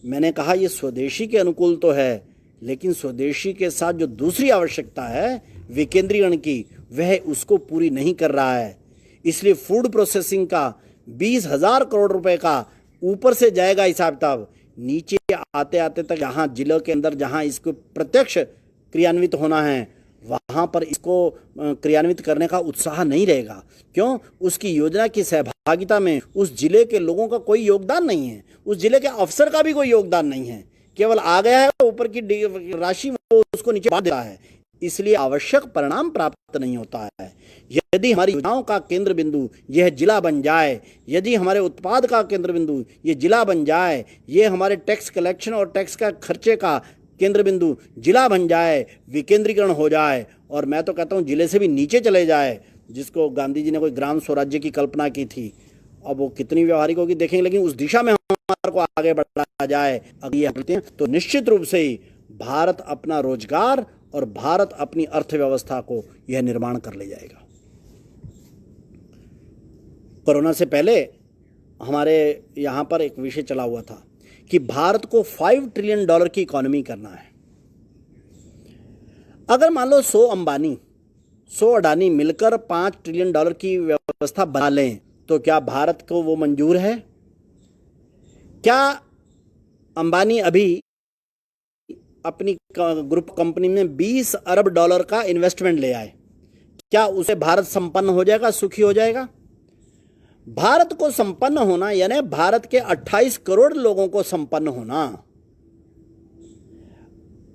S1: मैंने कहा ये स्वदेशी के अनुकूल तो है, लेकिन स्वदेशी के साथ जो दूसरी आवश्यकता है विकेंद्रीकरण की, वह उसको पूरी नहीं कर रहा है। इसलिए फूड प्रोसेसिंग का 20,000 करोड़ रुपए का ऊपर से जाएगा हिसाब किताब, नीचे आते आते तक जहाँ जिलों के अंदर जहाँ इसको प्रत्यक्ष क्रियान्वित होना है वहाँ पर इसको क्रियान्वित करने का उत्साह नहीं रहेगा। क्यों? उसकी योजना की सहभागिता में उस जिले के लोगों का कोई योगदान नहीं है, उस जिले के अफसर का भी कोई योगदान नहीं है, केवल आ गया है ऊपर की राशि वो उसको नीचे बांट देता है, इसलिए आवश्यक परिणाम प्राप्त नहीं होता है। यदि हमारी योजनाओं का केंद्र बिंदु यह जिला बन जाए, यदि हमारे उत्पाद का केंद्र बिंदु ये जिला बन जाए, ये हमारे टैक्स कलेक्शन और टैक्स का खर्चे का केंद्र बिंदु जिला बन जाए, विकेंद्रीकरण हो जाए, और मैं तो कहता हूँ जिले से भी नीचे चले जाए, जिसको गांधी जी ने कोई ग्राम स्वराज्य की कल्पना की थी। अब वो कितनी व्यवहारिक होगी देखेंगे, लेकिन उस दिशा में हमारे को आगे बढ़ा जाए अगर ये करते हैं तो निश्चित रूप से ही भारत अपना रोजगार और भारत अपनी अर्थव्यवस्था को यह निर्माण कर ले जाएगा। कोरोना से पहले हमारे यहाँ पर एक विषय चला हुआ था कि भारत को $5 ट्रिलियन की इकोनॉमी करना है। अगर मान लो 100 अंबानी 100 अडानी मिलकर $5 ट्रिलियन की व्यवस्था बना लें तो क्या भारत को वो मंजूर है? क्या अंबानी अभी अपनी ग्रुप कंपनी में $20 अरब का इन्वेस्टमेंट ले आए, क्या उसे भारत संपन्न हो जाएगा, सुखी हो जाएगा? भारत को संपन्न होना यानी भारत के 28 करोड़ लोगों को संपन्न होना,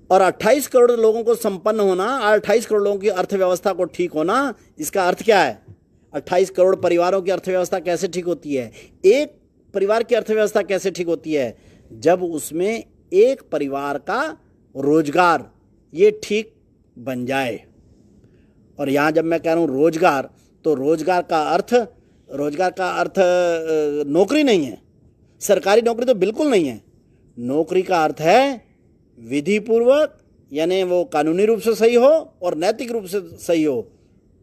S1: और 28 करोड़ लोगों को संपन्न होना, 28 करोड़ लोगों की अर्थव्यवस्था को ठीक होना, इसका अर्थ क्या है? 28 करोड़ परिवारों की अर्थव्यवस्था कैसे ठीक होती है? एक परिवार की अर्थव्यवस्था कैसे ठीक होती है? जब उसमें एक परिवार का रोजगार ये ठीक बन जाए। और यहाँ जब मैं कह रहा हूँ रोजगार, तो रोजगार का अर्थ नौकरी नहीं है, सरकारी नौकरी तो बिल्कुल नहीं है। नौकरी का अर्थ है विधिपूर्वक, यानी वो कानूनी रूप से सही हो और नैतिक रूप से सही हो।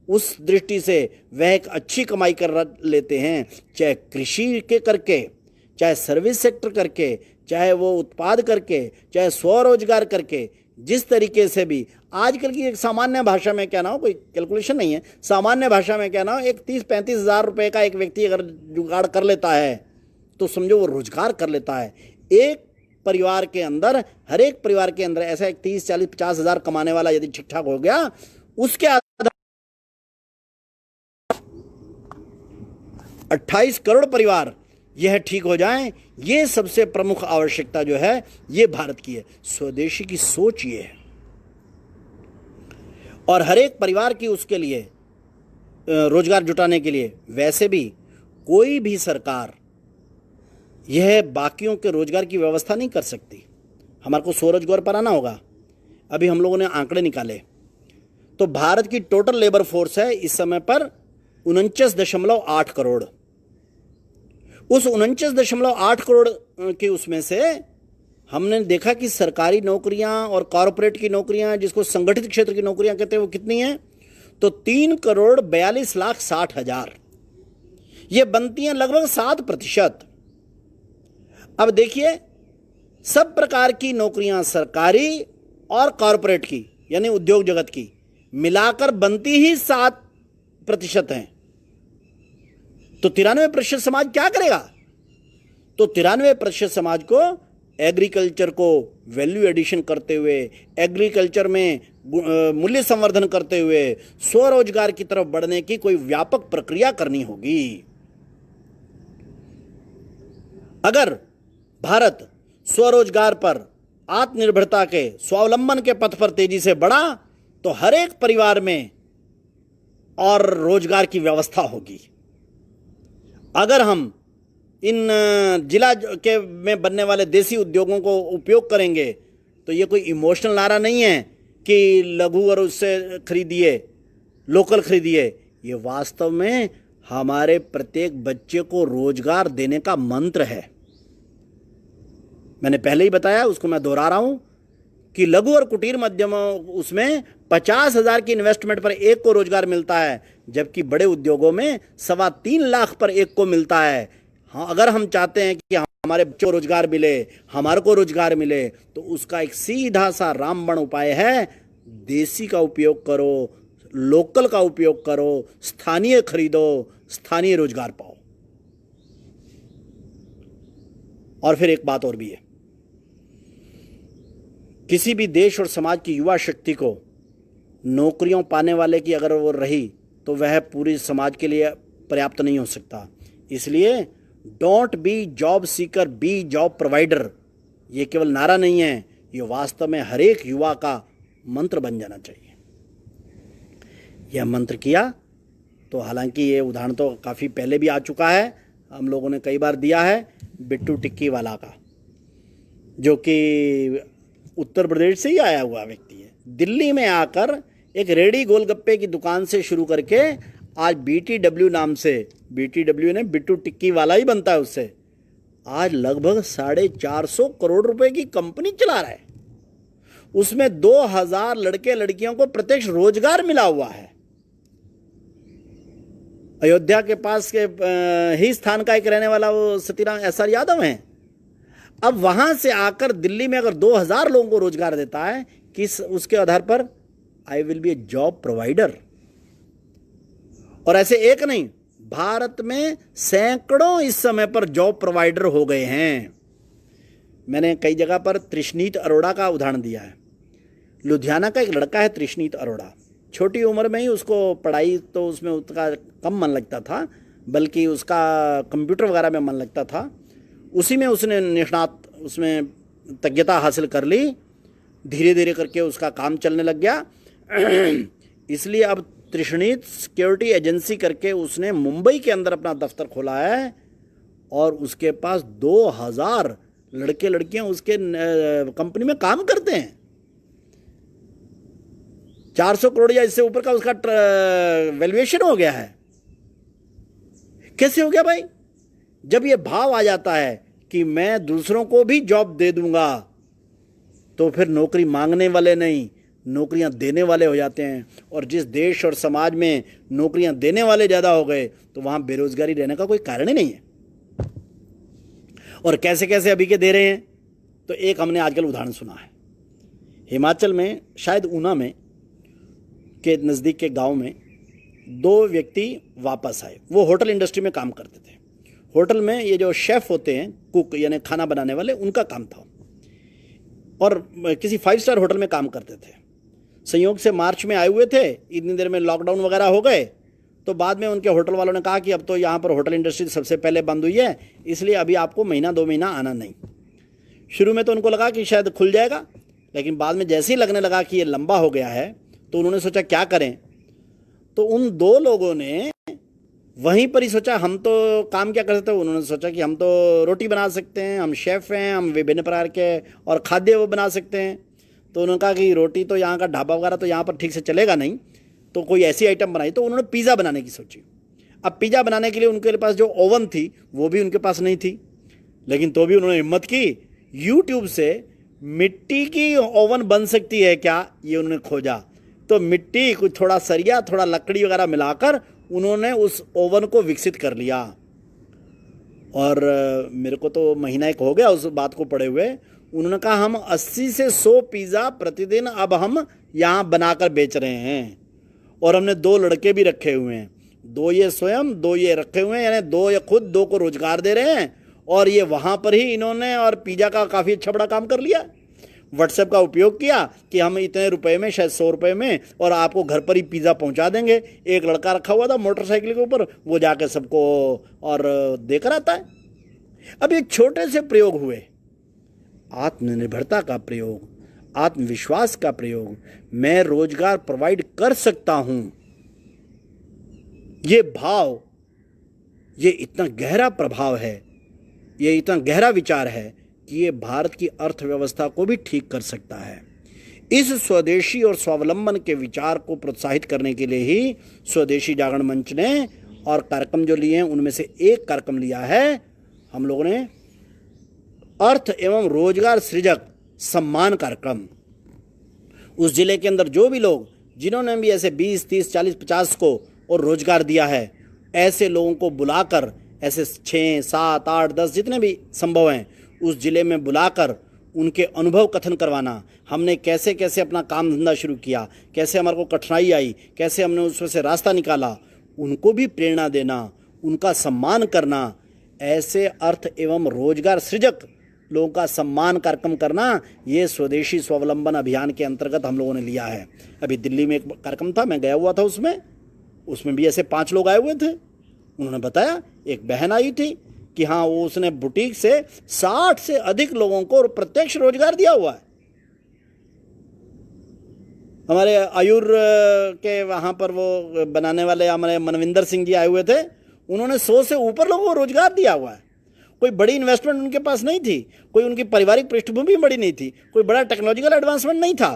S1: उस दृष्टि से वह एक अच्छी कमाई कर लेते हैं, चाहे कृषि के करके, चाहे सर्विस सेक्टर करके, चाहे वो उत्पाद करके, चाहे स्वरोजगार करके, जिस तरीके से भी। आजकल की एक सामान्य भाषा में कहना हो, कोई कैलकुलेशन नहीं है, सामान्य भाषा में कहना हो, एक 30-35 हज़ार रुपये का एक व्यक्ति अगर जुगाड़ कर लेता है तो समझो वो रोजगार कर लेता है। एक परिवार के अंदर, हर एक परिवार के अंदर ऐसा एक 30-40-50 हज़ार कमाने वाला यदि ठीक ठाक हो गया, उसके 28 करोड़ परिवार यह ठीक हो जाएं, ये सबसे प्रमुख आवश्यकता जो है ये भारत की है। स्वदेशी की सोच ये है, और हर एक परिवार की उसके लिए रोजगार जुटाने के लिए। वैसे भी कोई भी सरकार यह बाकियों के रोजगार की व्यवस्था नहीं कर सकती। हमारे को स्वरोजगार पर आना होगा। अभी हम लोगों ने आंकड़े निकाले तो भारत की टोटल लेबर फोर्स है इस समय पर 49.8 करोड़। उस 49.8 करोड़ के उसमें से हमने देखा कि सरकारी नौकरियां और कॉरपोरेट की नौकरियां, जिसको संगठित क्षेत्र की नौकरियां कहते हैं, वो कितनी हैं? तो 3,42,60,000। ये बनती हैं लगभग 7%। अब देखिए, सब प्रकार की नौकरियां सरकारी और कॉरपोरेट की यानी उद्योग जगत की मिलाकर बनती ही 7% हैं। तो 93% समाज क्या करेगा? तो 93% समाज को एग्रीकल्चर को वैल्यू एडिशन करते हुए, एग्रीकल्चर में मूल्य संवर्धन करते हुए स्वरोजगार की तरफ बढ़ने की कोई व्यापक प्रक्रिया करनी होगी। अगर भारत स्वरोजगार पर, आत्मनिर्भरता के, स्वावलंबन के पथ पर तेजी से बढ़ा तो हर एक परिवार में और रोजगार की व्यवस्था होगी। अगर हम इन जिला के में बनने वाले देसी उद्योगों को उपयोग करेंगे तो ये कोई इमोशनल नारा नहीं है कि लघु और उससे खरीदिए, लोकल खरीदिए। ये वास्तव में हमारे प्रत्येक बच्चे को रोजगार देने का मंत्र है। मैंने पहले ही बताया, उसको मैं दोहरा रहा हूं कि लघु और कुटीर मध्यम उसमें 50,000 की इन्वेस्टमेंट पर एक को रोजगार मिलता है, जबकि बड़े उद्योगों में 3.25 लाख पर एक को मिलता है। हाँ, अगर हम चाहते हैं कि हमारे बच्चों को रोजगार मिले, हमारे को रोजगार मिले, तो उसका एक सीधा सा रामबाण उपाय है, देसी का उपयोग करो, लोकल का उपयोग करो, स्थानीय खरीदो, स्थानीय रोजगार पाओ। और फिर एक बात और भी है, किसी भी देश और समाज की युवा शक्ति को नौकरियों पाने वाले की अगर वो रही तो वह पूरी समाज के लिए पर्याप्त नहीं हो सकता। इसलिए don't be job seeker, be job provider, ये केवल नारा नहीं है, ये वास्तव में हर एक युवा का मंत्र बन जाना चाहिए। यह मंत्र किया तो हालांकि ये उदाहरण तो काफ़ी पहले भी आ चुका है, हम लोगों ने कई बार दिया है, बिट्टू टिक्की वाला का, जो कि उत्तर प्रदेश से ही आया हुआ व्यक्ति है। दिल्ली में आकर एक रेडी गोलगप्पे की दुकान से शुरू करके आज BTW नाम से, BTW ने बिट्टू टिक्की वाला ही बनता है उससे, आज लगभग 450 करोड़ रुपए की कंपनी चला रहा है। उसमें 2000 लड़के लड़कियों को प्रत्यक्ष रोजगार मिला हुआ है। अयोध्या के पास के ही स्थान का एक रहने वाला वो सतीराम SR यादव हैं। अब वहां से आकर दिल्ली में अगर 2000 लोगों को रोजगार देता है, किस उसके आधार पर, I will be A job provider. और ऐसे एक नहीं, भारत में सैकड़ों इस समय पर जॉब प्रोवाइडर हो गए हैं। मैंने कई जगह पर तृष्णीत अरोड़ा का उदाहरण दिया है। लुधियाना का एक लड़का है तृष्णीत अरोड़ा, छोटी उम्र में ही उसको पढ़ाई तो उसमें उसका कम मन लगता था, बल्कि उसका कंप्यूटर वगैरह में मन लगता था। उसी में उसने निष्णात उसमें तज्ञता हासिल कर ली, धीरे धीरे करके उसका काम चलने लग गया। इसलिए अब तृष्णीत सिक्योरिटी एजेंसी करके उसने मुंबई के अंदर अपना दफ्तर खोला है और उसके पास 2000 लड़के लड़कियां उसके कंपनी में काम करते हैं। 400 करोड़ या इससे ऊपर का उसका वैल्यूएशन हो गया है। कैसे हो गया भाई? जब ये भाव आ जाता है कि मैं दूसरों को भी जॉब दे दूंगा, तो फिर नौकरी मांगने वाले नहीं, नौकरियां देने वाले हो जाते हैं। और जिस देश और समाज में नौकरियां देने वाले ज़्यादा हो गए तो वहाँ बेरोजगारी रहने का कोई कारण ही नहीं है। और कैसे कैसे अभी के दे रहे हैं, तो एक हमने आजकल उदाहरण सुना है। हिमाचल में शायद ऊना में के नज़दीक के गांव में 2 व्यक्ति वापस आए। वो होटल इंडस्ट्री में काम करते थे। होटल में ये जो शेफ़ होते हैं, कुक यानी खाना बनाने वाले, उनका काम था और किसी 5 स्टार होटल में काम करते थे। संयोग से मार्च में आए हुए थे, इतनी देर में लॉकडाउन वगैरह हो गए, तो बाद में उनके होटल वालों ने कहा कि अब तो यहाँ पर होटल इंडस्ट्री सबसे पहले बंद हुई है, इसलिए अभी आपको महीना 2 महीना आना नहीं। शुरू में तो उनको लगा कि शायद खुल जाएगा, लेकिन बाद में जैसे ही लगने लगा कि ये लंबा हो गया है तो उन्होंने सोचा क्या करें। तो उन 2 लोगों ने वहीं पर ही सोचा हम तो काम क्या कर सकते हैं। उन्होंने सोचा कि हम तो रोटी बना सकते हैं, हम शेफ़ हैं, हम विभिन्न प्रकार के और खाद्य वो बना सकते हैं। तो उन्होंने कहा कि रोटी तो यहाँ का ढाबा वगैरह तो यहाँ पर ठीक से चलेगा नहीं, तो कोई ऐसी आइटम बनाई। तो उन्होंने पिज़्ज़ा बनाने की सोची। अब पिज़्ज़ा बनाने के लिए उनके पास जो ओवन थी वो भी उनके पास नहीं थी, लेकिन तो भी उन्होंने हिम्मत की, यूट्यूब से मिट्टी की ओवन बन सकती है क्या, ये उन्होंने खोजा। तो मिट्टी, कुछ थोड़ा सरिया, थोड़ा लकड़ी वगैरह मिलाकर उन्होंने उस ओवन को विकसित कर लिया। और मेरे को तो महीना 1 हो गया उस बात को पढ़े हुए। उन्होंने कहा हम 80 से 100 पिज़्ज़ा प्रतिदिन अब हम यहाँ बनाकर बेच रहे हैं। और हमने 2 लड़के भी रखे हुए हैं, 2 ये स्वयं, 2 ये रखे हुए हैं, यानी 2 ये खुद 2 को रोजगार दे रहे हैं। और ये वहाँ पर ही इन्होंने और पिज़्ज़ा का काफ़ी अच्छा बड़ा काम कर लिया। व्हाट्सएप का उपयोग किया कि हम इतने रुपए में, शायद 100 रुपये में, और आपको घर पर ही पिज़्ज़ा पहुंचा देंगे। एक लड़का रखा हुआ था मोटरसाइकिल के ऊपर, वो जाके सबको और देकर आता है। अब एक छोटे से प्रयोग हुए, आत्मनिर्भरता का प्रयोग, आत्मविश्वास का प्रयोग, मैं रोजगार प्रोवाइड कर सकता हूं, ये भाव, ये इतना गहरा प्रभाव है, ये इतना गहरा विचार है कि ये भारत की अर्थव्यवस्था को भी ठीक कर सकता है। इस स्वदेशी और स्वावलंबन के विचार को प्रोत्साहित करने के लिए ही स्वदेशी जागरण मंच ने और कार्यक्रम जो लिए हैं उनमें से एक कार्यक्रम लिया है हम लोगों ने, अर्थ एवं रोजगार सृजक सम्मान कार्यक्रम। उस जिले के अंदर जो भी लोग, जिन्होंने भी ऐसे 20, 30, 40, 50 को और रोजगार दिया है, ऐसे लोगों को बुलाकर, ऐसे 6, 7, 8, 10 जितने भी संभव हैं उस जिले में बुलाकर उनके अनुभव कथन करवाना। हमने कैसे कैसे अपना काम धंधा शुरू किया, कैसे हमारे को कठिनाई आई, कैसे हमने उसमें से रास्ता निकाला, उनको भी प्रेरणा देना, उनका सम्मान करना। ऐसे अर्थ एवं रोजगार सृजक लोगों का सम्मान कार्यक्रम करना, ये स्वदेशी स्वावलंबन अभियान के अंतर्गत हम लोगों ने लिया है। अभी दिल्ली में एक कार्यक्रम था, मैं गया हुआ था, उसमें भी ऐसे 5 लोग आए हुए थे। उन्होंने बताया, एक बहन आई थी कि हाँ वो उसने बुटीक से 60 से अधिक लोगों को प्रत्यक्ष रोजगार दिया हुआ है। हमारे आयुर के वहाँ पर वो बनाने वाले हमारे मनविंदर सिंह जी आए हुए थे, उन्होंने 100 से ऊपर लोगों को रोजगार दिया हुआ है। कोई बड़ी इन्वेस्टमेंट उनके पास नहीं थी, कोई उनकी पारिवारिक पृष्ठभूमि बड़ी नहीं थी, कोई बड़ा टेक्नोलॉजिकल एडवांसमेंट नहीं था।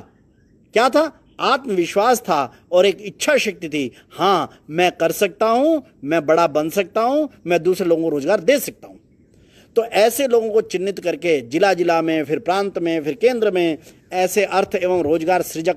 S1: क्या था? आत्मविश्वास था और एक इच्छा शक्ति थी। हाँ, मैं कर सकता हूँ, मैं बड़ा बन सकता हूँ, मैं दूसरे लोगों को रोजगार दे सकता हूँ। तो ऐसे लोगों को चिन्हित करके जिला जिला में, फिर प्रांत में, फिर केंद्र में ऐसे अर्थ एवं रोजगार सृजक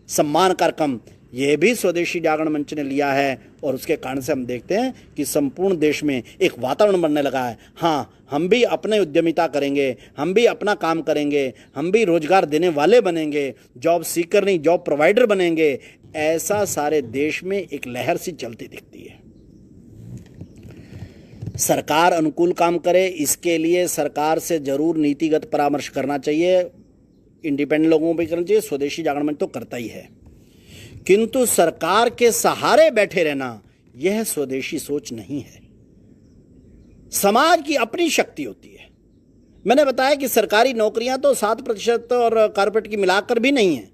S1: सम्मान कार्यक्रम, ये भी स्वदेशी जागरण मंच ने लिया है। और उसके कारण से हम देखते हैं कि संपूर्ण देश में एक वातावरण बनने लगा है। हाँ, हम भी अपने उद्यमिता करेंगे, हम भी अपना काम करेंगे, हम भी रोजगार देने वाले बनेंगे, जॉब सीकर नहीं जॉब प्रोवाइडर बनेंगे। ऐसा सारे देश में एक लहर सी चलती दिखती है। सरकार अनुकूल काम करे, इसके लिए सरकार से जरूर नीतिगत परामर्श करना चाहिए, इंडिपेंडेंट लोगों को भी करना चाहिए। स्वदेशी जागरण मंच तो करता ही है, किंतु सरकार के सहारे बैठे रहना यह स्वदेशी सोच नहीं है। समाज की अपनी शक्ति होती है। मैंने बताया कि सरकारी नौकरियां तो 7% और कारपोरेट की मिलाकर भी नहीं है।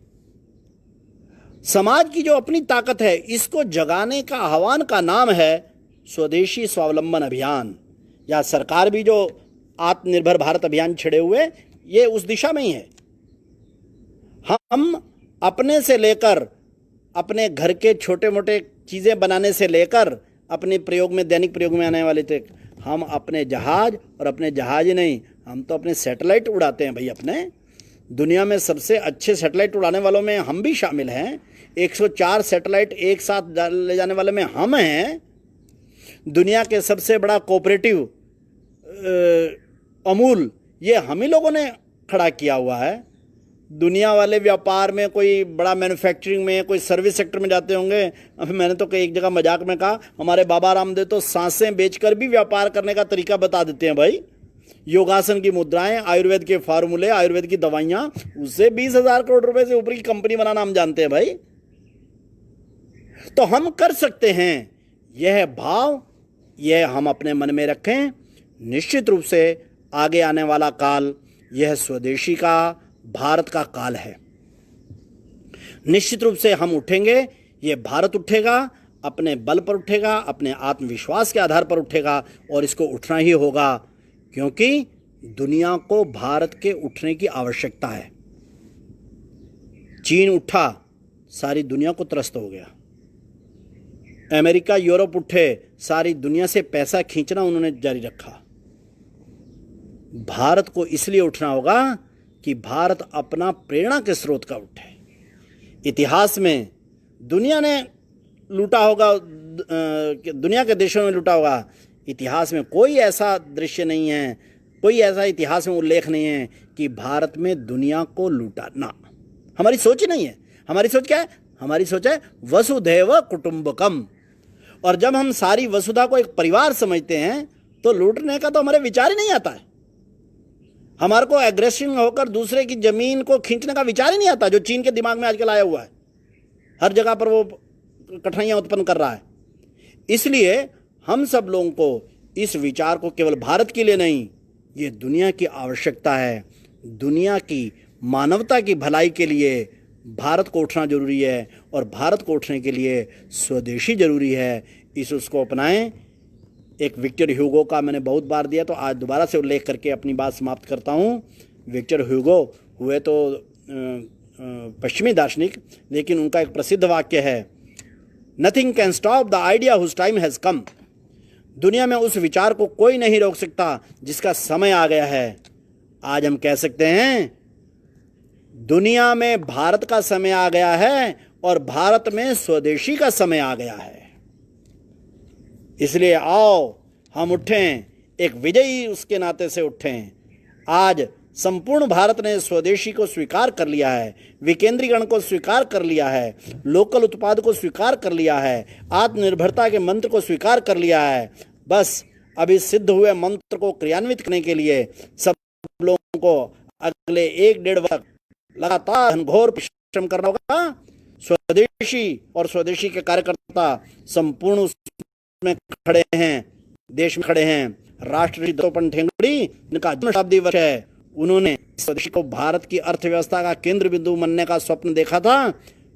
S1: समाज की जो अपनी ताकत है, इसको जगाने का आह्वान का नाम है स्वदेशी स्वावलंबन अभियान। या सरकार भी जो आत्मनिर्भर भारत अभियान छिड़े हुए, ये उस दिशा में ही है। हम अपने से लेकर अपने घर के छोटे मोटे चीज़ें बनाने से लेकर अपने प्रयोग में, दैनिक प्रयोग में आने वाले तक, हम अपने जहाज, और अपने जहाज नहीं, हम तो अपने सैटेलाइट उड़ाते हैं भाई। अपने दुनिया में सबसे अच्छे सैटेलाइट उड़ाने वालों में हम भी शामिल हैं। 104 सैटेलाइट एक साथ ले जाने वाले में हम हैं। दुनिया के सबसे बड़ा कोऑपरेटिव अमूल, ये हम ही लोगों ने खड़ा किया हुआ है। दुनिया वाले व्यापार में, कोई बड़ा मैन्युफैक्चरिंग में, कोई सर्विस सेक्टर में जाते होंगे। अभी मैंने तो एक जगह मजाक में कहा, हमारे बाबा रामदेव तो सांसें बेचकर भी व्यापार करने का तरीका बता देते हैं भाई। योगासन की मुद्राएं, आयुर्वेद के फार्मूले, आयुर्वेद की दवाइयां, उससे 20,000 करोड़ रुपए से ऊपर की कंपनी बनाना हम जानते हैं भाई। तो हम कर सकते हैं, यह भाव यह हम अपने मन में रखें। निश्चित रूप से आगे आने वाला काल यह स्वदेशी का, भारत का काल है। निश्चित रूप से हम उठेंगे, ये भारत उठेगा, अपने बल पर उठेगा, अपने आत्मविश्वास के आधार पर उठेगा, और इसको उठना ही होगा, क्योंकि दुनिया को भारत के उठने की आवश्यकता है। चीन उठा, सारी दुनिया को त्रस्त हो गया। अमेरिका, यूरोप उठे, सारी दुनिया से पैसा खींचना उन्होंने जारी रखा। भारत को इसलिए उठना होगा कि भारत अपना प्रेरणा के स्रोत का उठे। इतिहास में दुनिया ने लूटा होगा, दुनिया के देशों में लूटा होगा। इतिहास में कोई ऐसा दृश्य नहीं है, कोई ऐसा इतिहास में उल्लेख नहीं है कि भारत में दुनिया को लूटा। ना, हमारी सोच ही नहीं है। हमारी सोच क्या है? हमारी सोच है वसुधैव कुटुंबकम। और जब हम सारी वसुधा को एक परिवार समझते हैं, तो लूटने का तो हमारे विचार ही नहीं आता है। हमारे को एग्रेसिव होकर दूसरे की जमीन को खींचने का विचार ही नहीं आता, जो चीन के दिमाग में आजकल आया हुआ है। हर जगह पर वो कठिनाइयां उत्पन्न कर रहा है। इसलिए हम सब लोगों को इस विचार को केवल भारत के लिए नहीं, ये दुनिया की आवश्यकता है। दुनिया की, मानवता की भलाई के लिए भारत को उठना जरूरी है, और भारत को उठने के लिए स्वदेशी जरूरी है। उसको अपनाएं। एक विक्टर ह्यूगो का मैंने बहुत बार दिया, तो आज दोबारा से उल्लेख करके अपनी बात समाप्त करता हूँ। विक्टर ह्यूगो हुए तो पश्चिमी दार्शनिक, लेकिन उनका एक प्रसिद्ध वाक्य है, nothing can stop the idea whose time has come. दुनिया में उस विचार को कोई नहीं रोक सकता जिसका समय आ गया है। आज हम कह सकते हैं दुनिया में भारत का समय आ गया है, और भारत में स्वदेशी का समय आ गया है। इसलिए आओ हम उठें, एक विजयी उसके नाते से उठें। आज संपूर्ण भारत ने स्वदेशी को स्वीकार कर लिया है, विकेंद्रीकरण को स्वीकार कर लिया है, लोकल उत्पाद को स्वीकार कर लिया है, आत्मनिर्भरता के मंत्र को स्वीकार कर लिया है। बस अभी सिद्ध हुए मंत्र को क्रियान्वित करने के लिए सब लोगों को अगले 1-1.5 वर्ष लगातार घनघोर परिश्रम करना होगा। स्वदेशी और स्वदेशी के कार्यकर्ता संपूर्ण उसमें खड़े हैं, देश में खड़े हैं। राष्ट्रपति दत्तोपंत ठेंगड़ी, इनका जन्म शताब्दी वर्ष है, उन्होंने स्वदेशी को भारत की अर्थव्यवस्था का केंद्र बिंदु बनने का स्वप्न देखा था।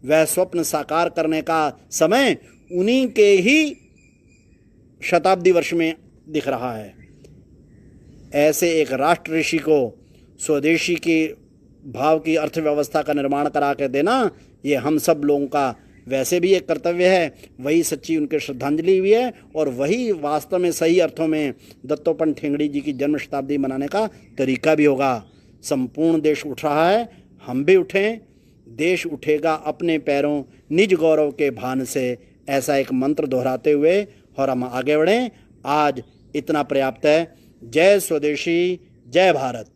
S1: वह स्वप्न साकार करने का समय उन्हीं के ही शताब्दी वर्ष में दिख रहा है। ऐसे एक राष्ट्र ऋषि को स्वदेशी की भाव की अर्थव्यवस्था का निर्माण करा के देना, ये हम सब लोगों का वैसे भी एक कर्तव्य है, वही सच्ची उनकी श्रद्धांजलि भी है और वही वास्तव में सही अर्थों में दत्तोपंत ठेंगड़ी जी की जन्म शताब्दी मनाने का तरीका भी होगा। संपूर्ण देश उठ रहा है, हम भी उठें। देश उठेगा अपने पैरों निज गौरव के भान से, ऐसा एक मंत्र दोहराते हुए और हम आगे बढ़ें। आज इतना पर्याप्त है। जय स्वदेशी, जय भारत।